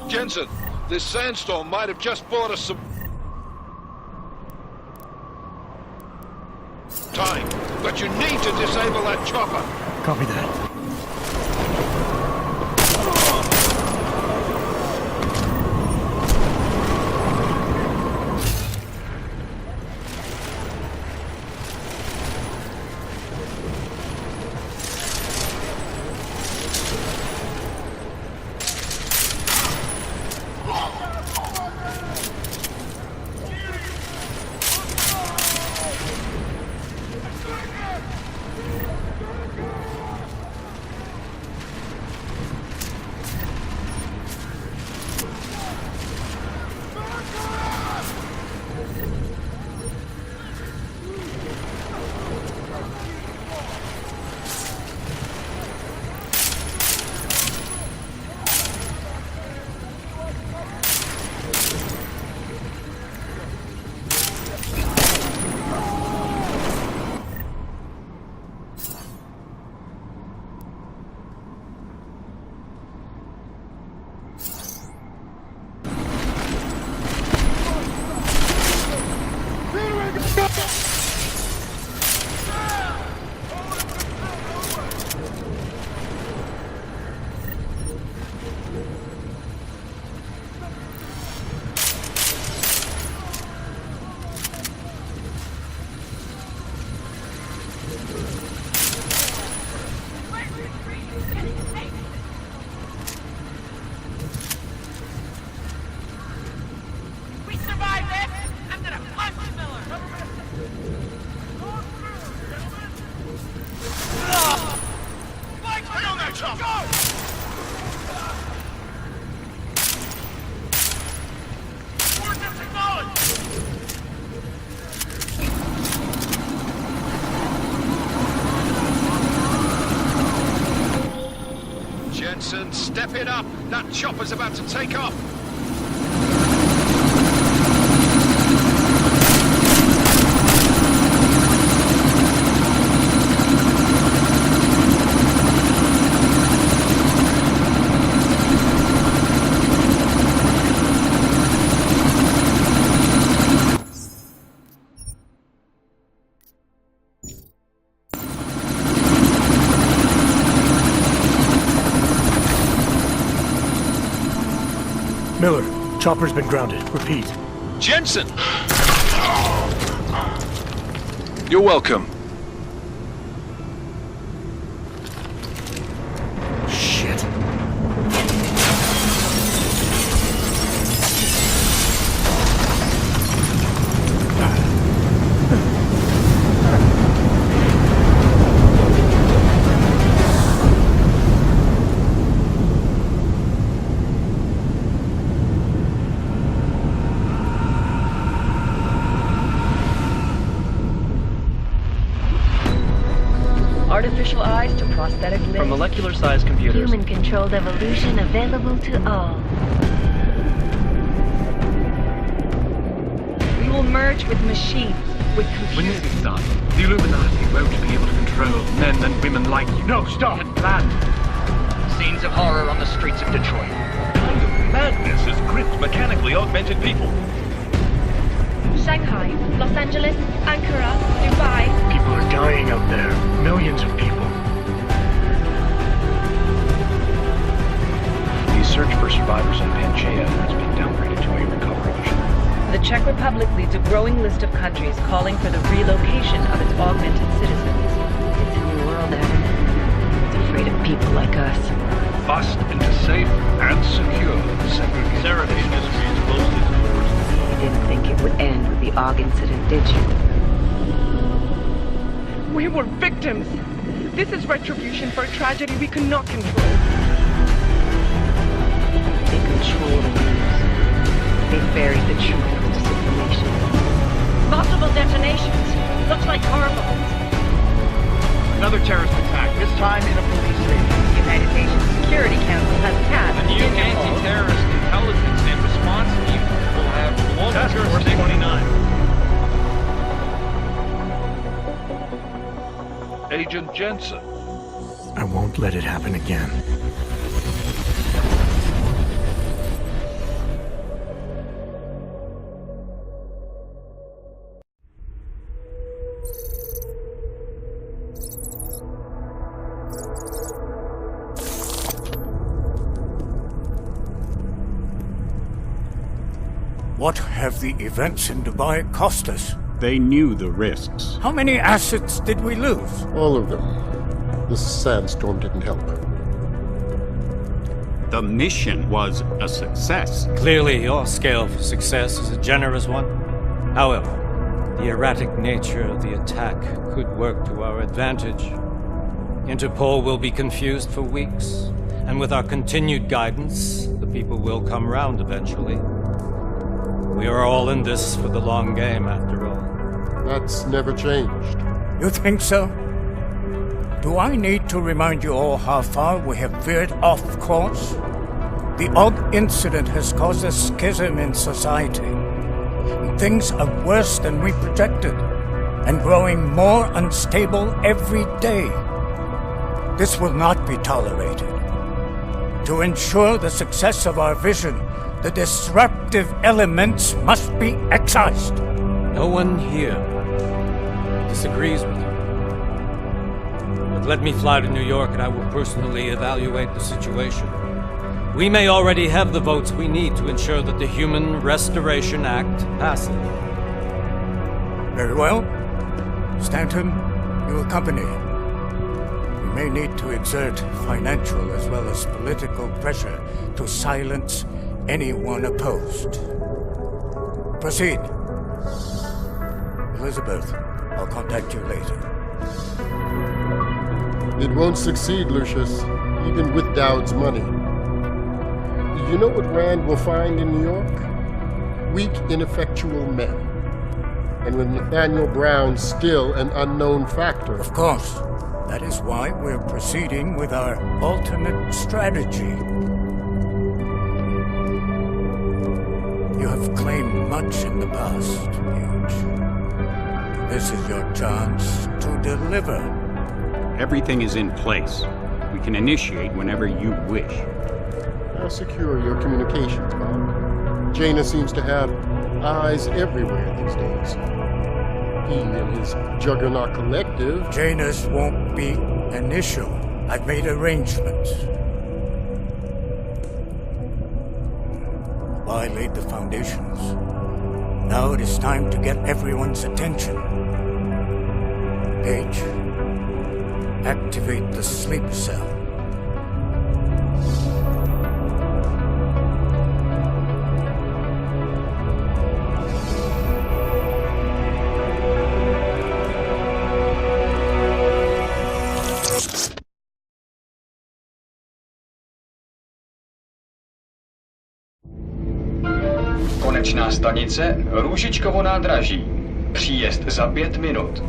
Jensen, this sandstorm might have just bought us some time, but you need to disable that chopper. Copy that. Jensen, step it up! That chopper's about to take off! Miller, chopper's been grounded. Repeat. Jensen! You're welcome. Shit. Artificial eyes to prosthetic limbs. From molecular-sized computers. Human-controlled evolution available to all. We will merge with machines, with computers. When this is done, the Illuminati won't be able to control men and women like you. No, stop! Planned. Scenes of horror on the streets of Detroit. What kind of madness has gripped mechanically augmented people? Shanghai, Los Angeles, Ankara, Dubai. People are dying out there. Millions of people. The search for survivors in Pangaea has been downgraded to a recovery mission. The Czech Republic leads a growing list of countries calling for the relocation of its augmented citizens. It's a new world, Evan. It's afraid of people like us. Bust into safe and secure segregation. Serafine is exposed its doors. You didn't think it would end with the AUG incident, did you? We were victims. This is retribution for a tragedy we cannot control. They control the news. They buried the truth with disinformation. Multiple detonations. Looks like car bombs. Another terrorist attack, this time in a police station. The United Nations Security Council has passed The new anti-terrorist intelligence and response team will have global Task Force jurisdiction. 29. Agent Jensen. I won't let it happen again. What have the events in Dubai cost us? They knew the risks. How many assets did we lose? All of them. The sandstorm didn't help. The mission was a success. Clearly, your scale for success is a generous one. However, the erratic nature of the attack could work to our advantage. Interpol will be confused for weeks, and with our continued guidance, the people will come round eventually. We are all in this for the long game, after all. That's never changed. You think so? Do I need to remind you all how far we have veered off course? The AUG incident has caused a schism in society. Things are worse than we projected, and growing more unstable every day. This will not be tolerated. To ensure the success of our vision, the disruptive elements must be excised. No one here disagrees with you. But let me fly to New York and I will personally evaluate the situation. We may already have the votes we need to ensure that the Human Restoration Act passes. Very well. Stanton, you accompany. We may need to exert financial as well as political pressure to silence anyone opposed. Proceed. Elizabeth, I'll contact you later. It won't succeed, Lucius, even with Dowd's money. You know what Rand will find in New York? Weak, ineffectual men. And with Nathaniel Brown still an unknown factor. Of course. That is why we're proceeding with our alternate strategy. You have claimed much in the past, Huge. This is your chance to deliver. Everything is in place. We can initiate whenever you wish. How secure are your communications, Bob? Jaina seems to have eyes everywhere these days. He and his Juggernaut Collective... Janus won't be an issue. I've made arrangements. I laid the foundations. Now it is time to get everyone's attention. Paige, activate the sleep cell. Konečná stanice Růžičkovo nádraží. Příjezd za 5 minut.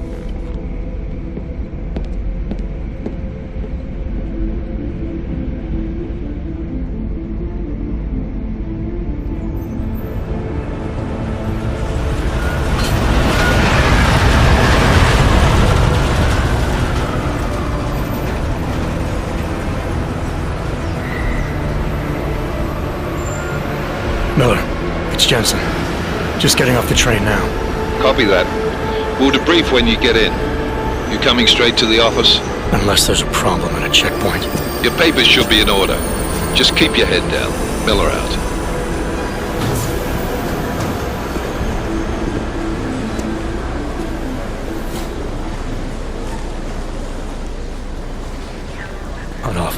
It's Jensen. Just getting off the train now. Copy that. We'll debrief when you get in. You coming straight to the office? Unless there's a problem at a checkpoint. Your papers should be in order. Just keep your head down. Miller out. Hot off.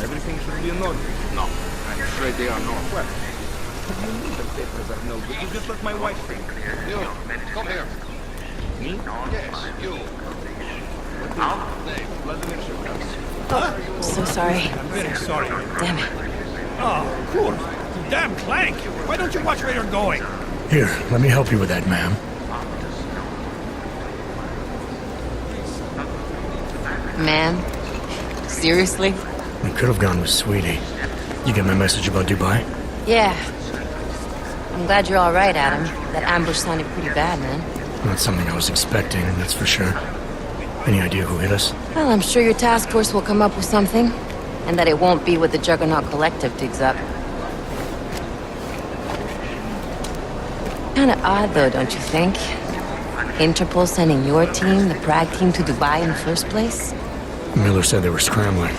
Everything should be in order. No, I'm afraid they are not. Well, what do you mean the papers are no good? You just let my wife think. You, come here. Me? Yes, you. So sorry. I'm very sorry. Damn it. Oh, cool. Damn Clank! Why don't you watch where you're going? Here, let me help you with that, ma'am. Man? Seriously? I could have gone with Sweetie. You get my message about Dubai? Yeah. I'm glad you're all right, Adam. That ambush sounded pretty bad, man. Not something I was expecting, that's for sure. Any idea who hit us? Well, I'm sure your task force will come up with something. And that it won't be what the Juggernaut Collective digs up. Kinda odd, though, don't you think? Interpol sending your team, the Prague team, to Dubai in the first place? Miller said they were scrambling.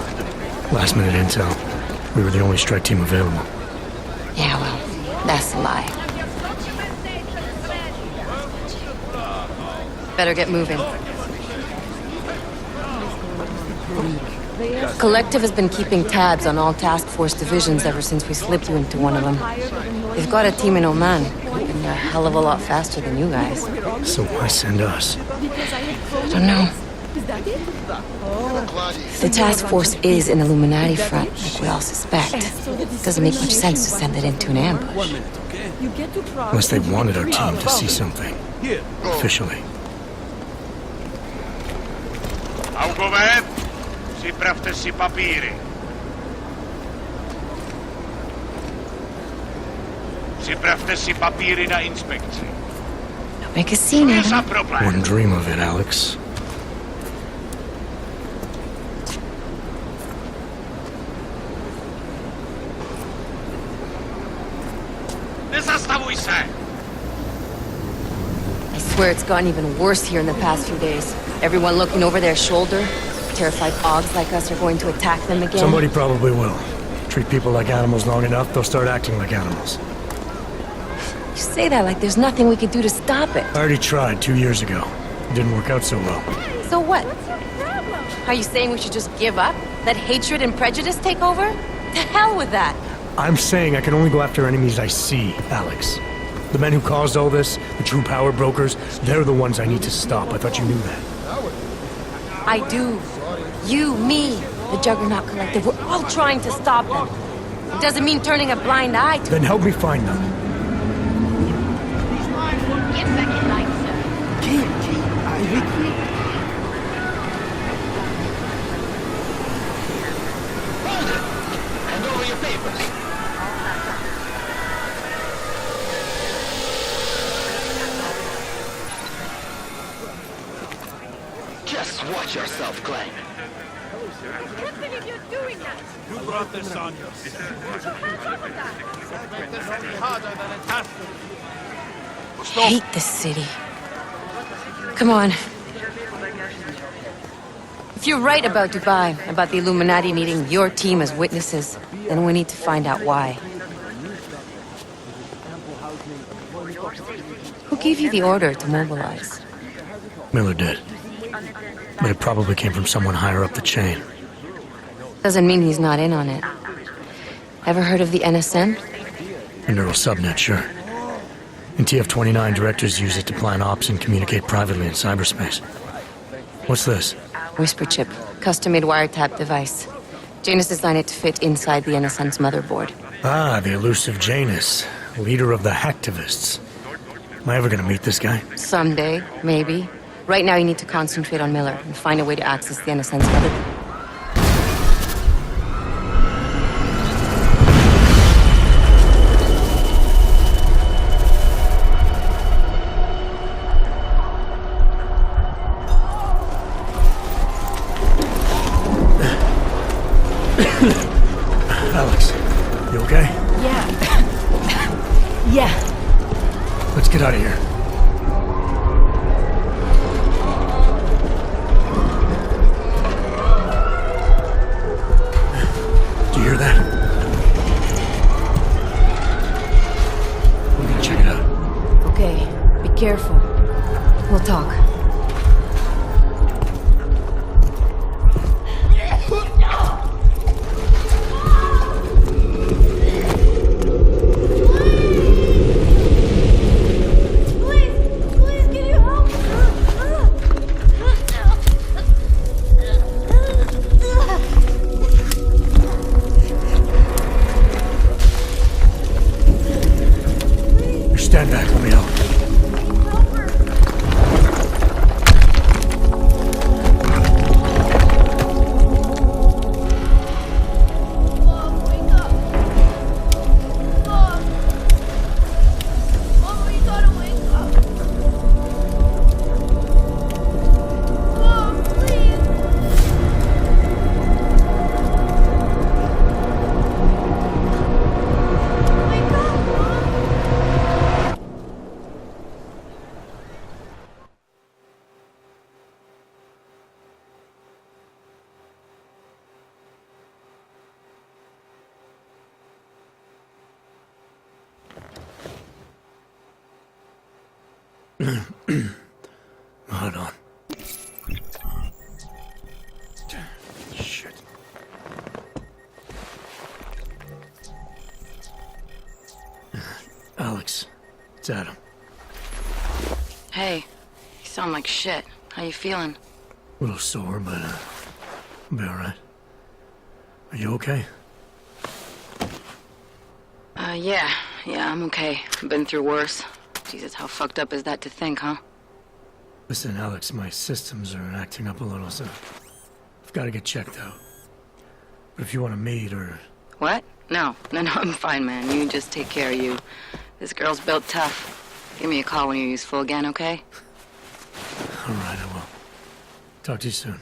Last minute intel. We were the only strike team available. Yeah, well, that's a lie. Better get moving. Collective has been keeping tabs on all task force divisions ever since we slipped you into one of them. They've got a team in Oman, working a hell of a lot faster than you guys. So why send us? I don't know. If the task force is an Illuminati front, like we all suspect, it doesn't make much sense to send it into an ambush. Unless they wanted our team to see something. Officially. Augoved, připravte si papíry. Připravte si papíry na inspekci. Don't make a scene, Adam. Wouldn't dream of it, Alex. Nezastavuj se! I swear it's gotten even worse here in the past few days. Everyone looking over their shoulder. Terrified Augs like us are going to attack them again. Somebody probably will. Treat people like animals long enough, they'll start acting like animals. You say that like there's nothing we could do to stop it. I already tried 2 years ago. It didn't work out so well. So what? Are you saying we should just give up? Let hatred and prejudice take over? To hell with that! I'm saying I can only go after enemies I see, Alex. The men who caused all this, the true power brokers, they're the ones I need to stop. I thought you knew that. I do. You, me, the Juggernaut Collective, we're all trying to stop them. It doesn't mean turning a blind eye to Then help me find them. Get back in line, sir. Hold it! Hand over your papers. Just watch yourself, Clank. I can't believe you're doing that! You brought this on yourself. Make this any harder than it has to be. I hate this city. Come on. If you're right about Dubai, about the Illuminati needing your team as witnesses, then we need to find out why. Who gave you the order to mobilize? Miller did. But it probably came from someone higher up the chain. Doesn't mean he's not in on it. Ever heard of the NSN? A neural subnet, sure. In TF-29, directors use it to plan ops and communicate privately in cyberspace. What's this? Whisper chip, custom-made wiretap device. Janus designed it to fit inside the NSN's motherboard. Ah, the elusive Janus, leader of the hacktivists. Am I ever gonna meet this guy? Someday, maybe. Right now you need to concentrate on Miller and find a way to access the NSN's motherboard. Alex, you okay? Yeah. Yeah. Let's get out of here. Do you hear that? We're gonna check it out. Okay, be careful. We'll talk. Stand back, let me help. Hold on. Shit. Alex, it's Adam. Hey, you sound like shit. How you feeling? A little sore, but I'll be alright. Are you okay? Yeah, I'm okay. I've been through worse. Jesus, how fucked up is that to think, huh? Listen, Alex, my systems are acting up a little, so I've got to get checked out. But if you want to meet or... What? No, I'm fine, man. You just take care of you. This girl's built tough. Give me a call when you're useful again, okay? Alright, I will. Talk to you soon.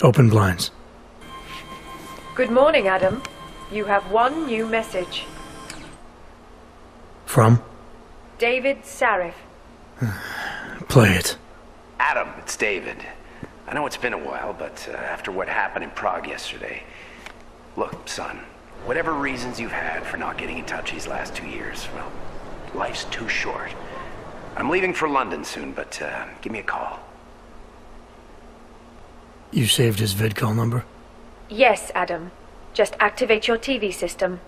Open blinds. Good morning, Adam. You have one new message. From? David Sarif. Play it. Adam, it's David. I know it's been a while, but after what happened in Prague yesterday... Look, son, whatever reasons you've had for not getting in touch these last 2 years, well, life's too short. I'm leaving for London soon, but give me a call. You saved his vidcall number? Yes, Adam. Just activate your TV system.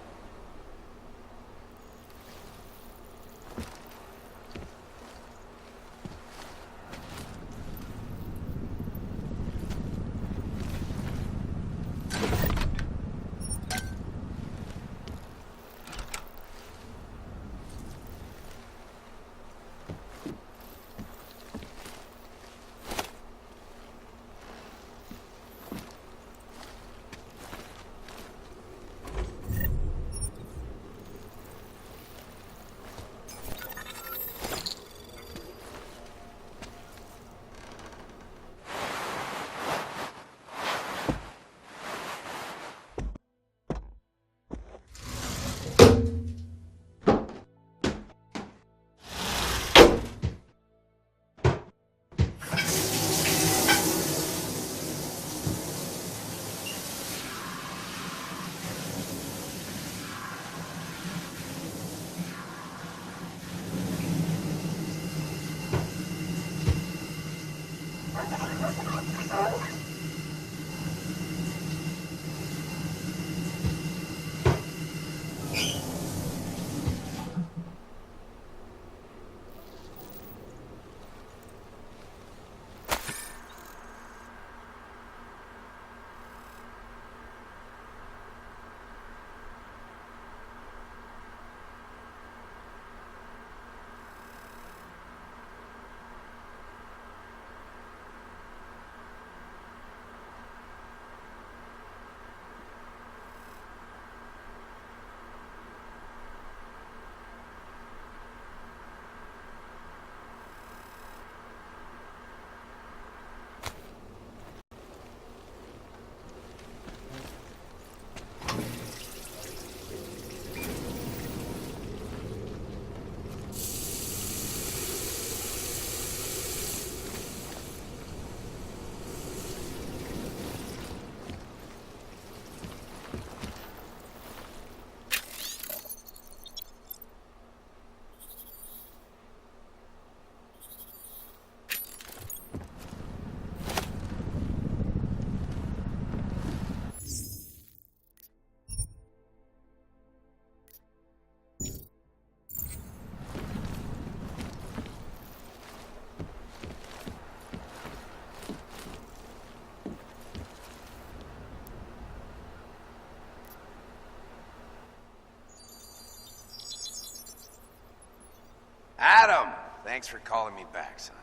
Thanks for calling me back, son.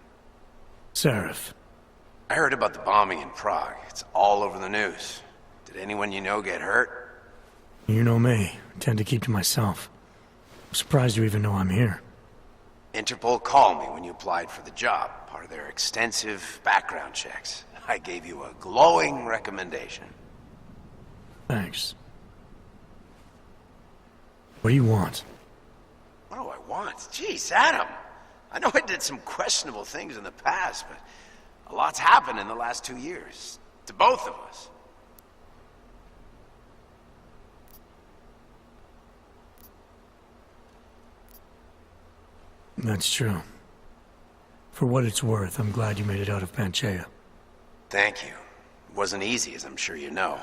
Seraph. I heard about the bombing in Prague. It's all over the news. Did anyone you know get hurt? You know me. I tend to keep to myself. I'm surprised you even know I'm here. Interpol called me when you applied for the job, part of their extensive background checks. I gave you a glowing recommendation. Thanks. What do you want? What do I want? Jeez, Adam. I know I did some questionable things in the past, but a lot's happened in the last 2 years. To both of us. That's true. For what it's worth, I'm glad you made it out of Panchaea. Thank you. It wasn't easy, as I'm sure you know.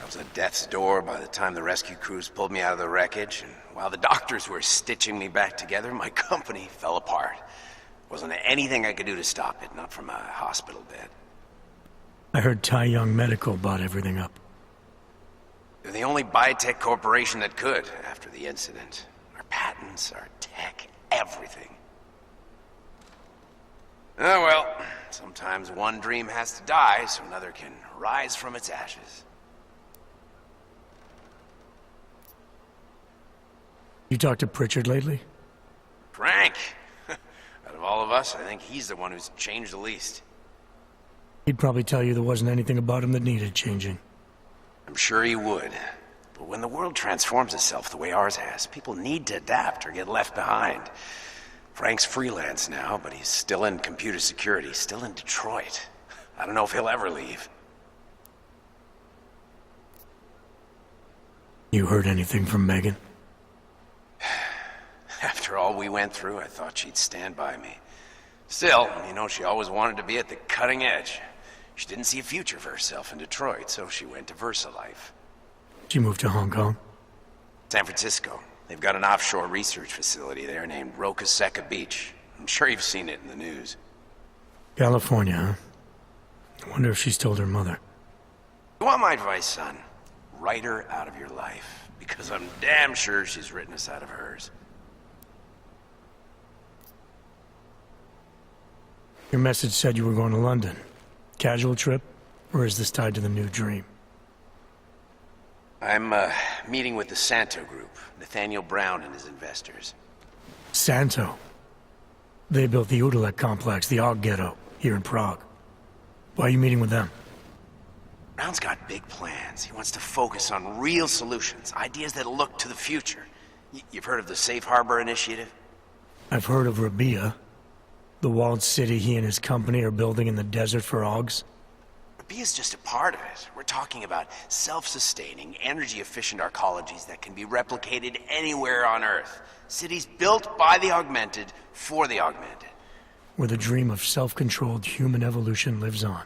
I was at death's door by the time the rescue crews pulled me out of the wreckage, and while the doctors were stitching me back together, my company fell apart. Wasn't anything I could do to stop it, not from a hospital bed. I heard Tai Young Medical bought everything up. They're the only biotech corporation that could, after the incident. Our patents, our tech, everything. Oh well, sometimes one dream has to die so another can rise from its ashes. You talked to Pritchard lately? Frank! Out of all of us, I think he's the one who's changed the least. He'd probably tell you there wasn't anything about him that needed changing. I'm sure he would. But when the world transforms itself the way ours has, people need to adapt or get left behind. Frank's freelance now, but he's still in computer security, still in Detroit. I don't know if he'll ever leave. You heard anything from Megan? After all we went through, I thought she'd stand by me. Still, you know, she always wanted to be at the cutting edge. She didn't see a future for herself in Detroit, so she went to VersaLife. She moved to Hong Kong? San Francisco. They've got an offshore research facility there named Roca Seca Beach. I'm sure you've seen it in the news. California, huh? I wonder if she's told her mother. You want my advice, son? Write her out of your life. Because I'm damn sure she's written us out of hers. Your message said you were going to London. Casual trip? Or is this tied to the new dream? I'm, meeting with the Santo Group. Nathaniel Brown and his investors. Santo? They built the Udalek complex, the Og Ghetto, here in Prague. Why are you meeting with them? Brown's got big plans. He wants to focus on real solutions, ideas that look to the future. You've heard of the Safe Harbor Initiative? I've heard of Rabia, the walled city he and his company are building in the desert for Ogs. Rabia's just a part of it. We're talking about self-sustaining, energy-efficient arcologies that can be replicated anywhere on Earth. Cities built by the augmented, for the augmented. Where the dream of self-controlled human evolution lives on.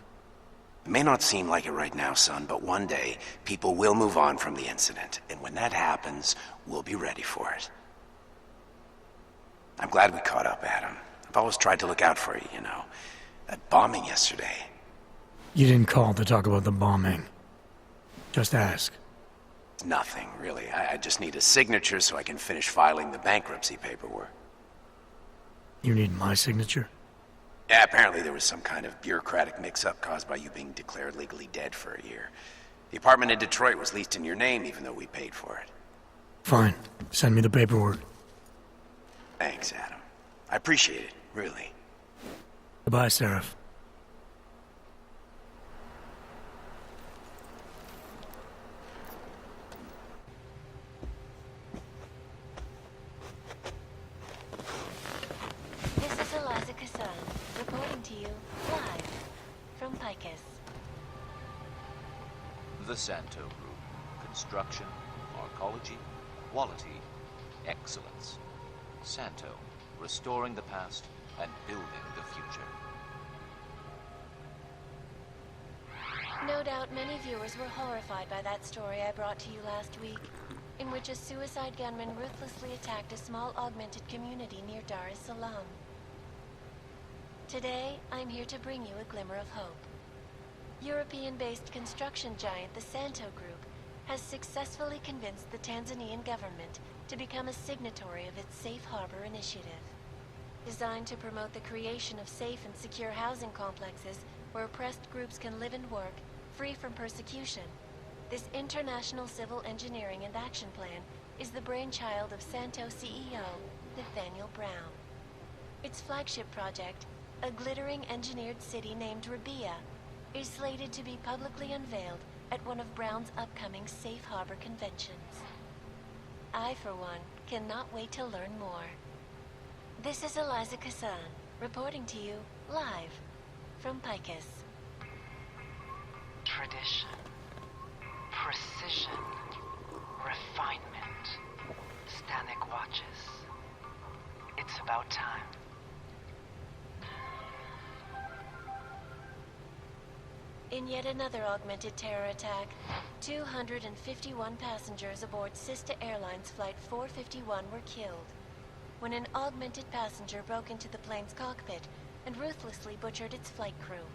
It may not seem like it right now, son, but one day, people will move on from the incident. And when that happens, we'll be ready for it. I'm glad we caught up, Adam. I've always tried to look out for you, you know. That bombing yesterday. You didn't call to talk about the bombing. Just ask. Nothing, really. I just need a signature so I can finish filing the bankruptcy paperwork. You need my signature? Yeah, apparently there was some kind of bureaucratic mix-up caused by you being declared legally dead for a year. The apartment in Detroit was leased in your name even though we paid for it. Fine. Send me the paperwork. Thanks, Adam. I appreciate it, really. Goodbye, Seraph. Reporting to you live from Picus. The Santo Group. Construction, arcology, quality, excellence. Santo, restoring the past and building the future. No doubt many viewers were horrified by that story I brought to you last week, in which a suicide gunman ruthlessly attacked a small augmented community near Dar es Salaam. Today, I'm here to bring you a glimmer of hope. European-based construction giant the Santo Group has successfully convinced the Tanzanian government to become a signatory of its Safe Harbor Initiative. Designed to promote the creation of safe and secure housing complexes where oppressed groups can live and work, free from persecution, this international civil engineering and action plan is the brainchild of Santo CEO, Nathaniel Brown. Its flagship project, a glittering engineered city named Rabia, is slated to be publicly unveiled at one of Brown's upcoming Safe Harbor conventions. I, for one, cannot wait to learn more. This is Eliza Kassan, reporting to you live from Picus. Tradition, precision, refinement. Stanek watches. It's about time. In yet another augmented terror attack, 251 passengers aboard Sista Airlines Flight 451 were killed when an augmented passenger broke into the plane's cockpit and ruthlessly butchered its flight crew.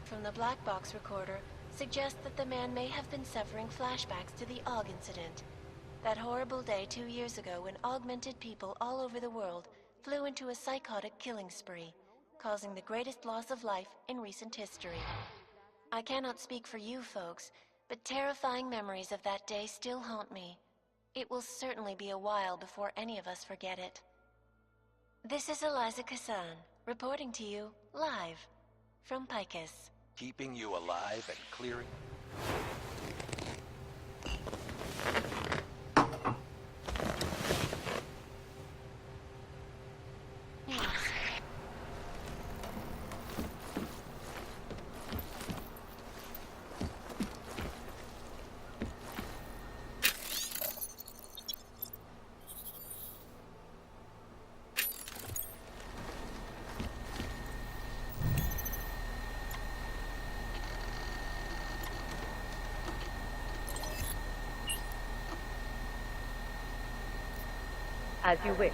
From the black box recorder suggests that the man may have been suffering flashbacks to the AUG incident, that horrible day 2 years ago when augmented people all over the world flew into a psychotic killing spree, causing the greatest loss of life in recent history. I cannot speak for you folks, but terrifying memories of that day still haunt me. It will certainly be a while before any of us forget it. This is Eliza Kassan, reporting to you live from Picus. Keeping you alive and clearing. As you wish.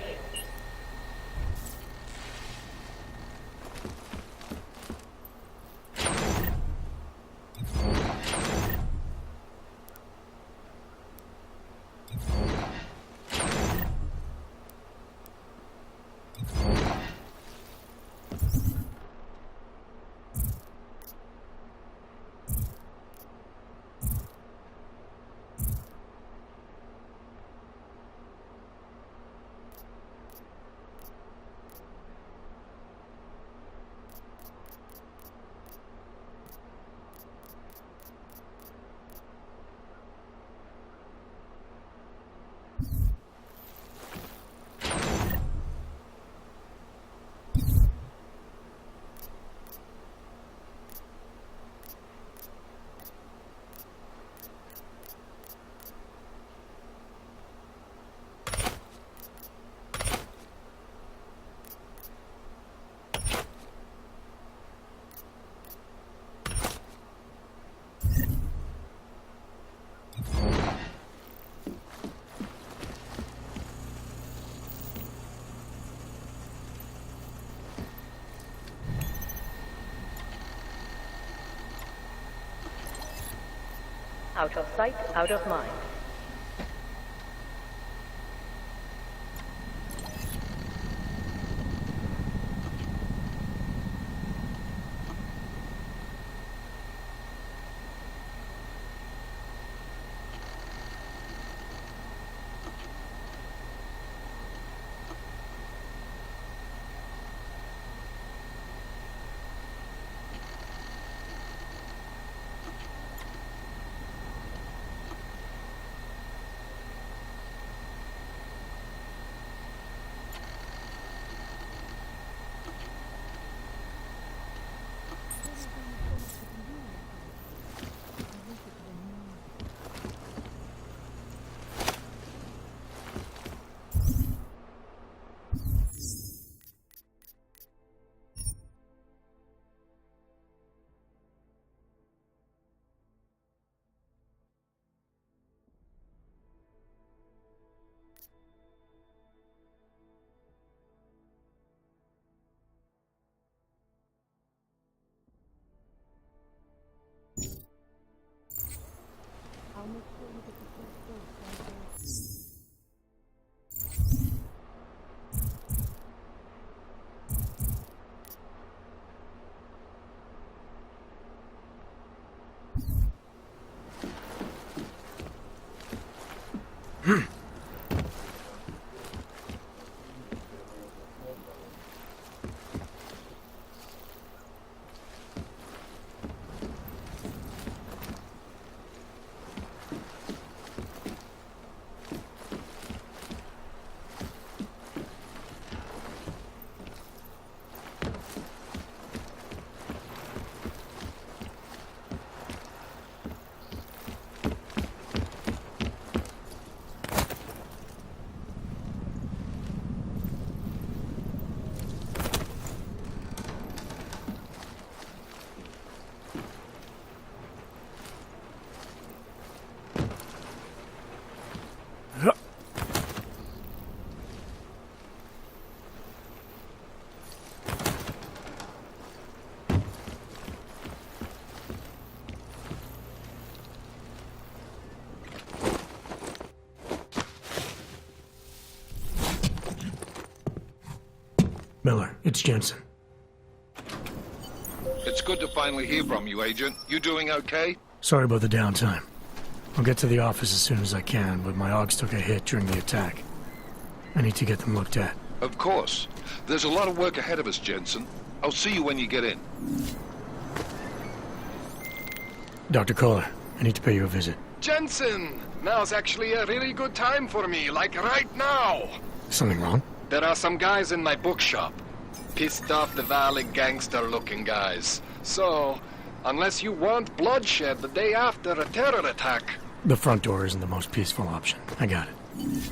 Out of sight, out of mind. Miller, it's Jensen. It's good to finally hear from you, Agent. You doing okay? Sorry about the downtime. I'll get to the office as soon as I can, but my Augs took a hit during the attack. I need to get them looked at. Of course. There's a lot of work ahead of us, Jensen. I'll see you when you get in. Dr. Kohler, I need to pay you a visit. Jensen! Now's actually a really good time for me, like right now! Something wrong? There are some guys in my bookshop. Pissed off the Valley gangster-looking guys. So, unless you want bloodshed the day after a terror attack... The front door isn't the most peaceful option. I got it.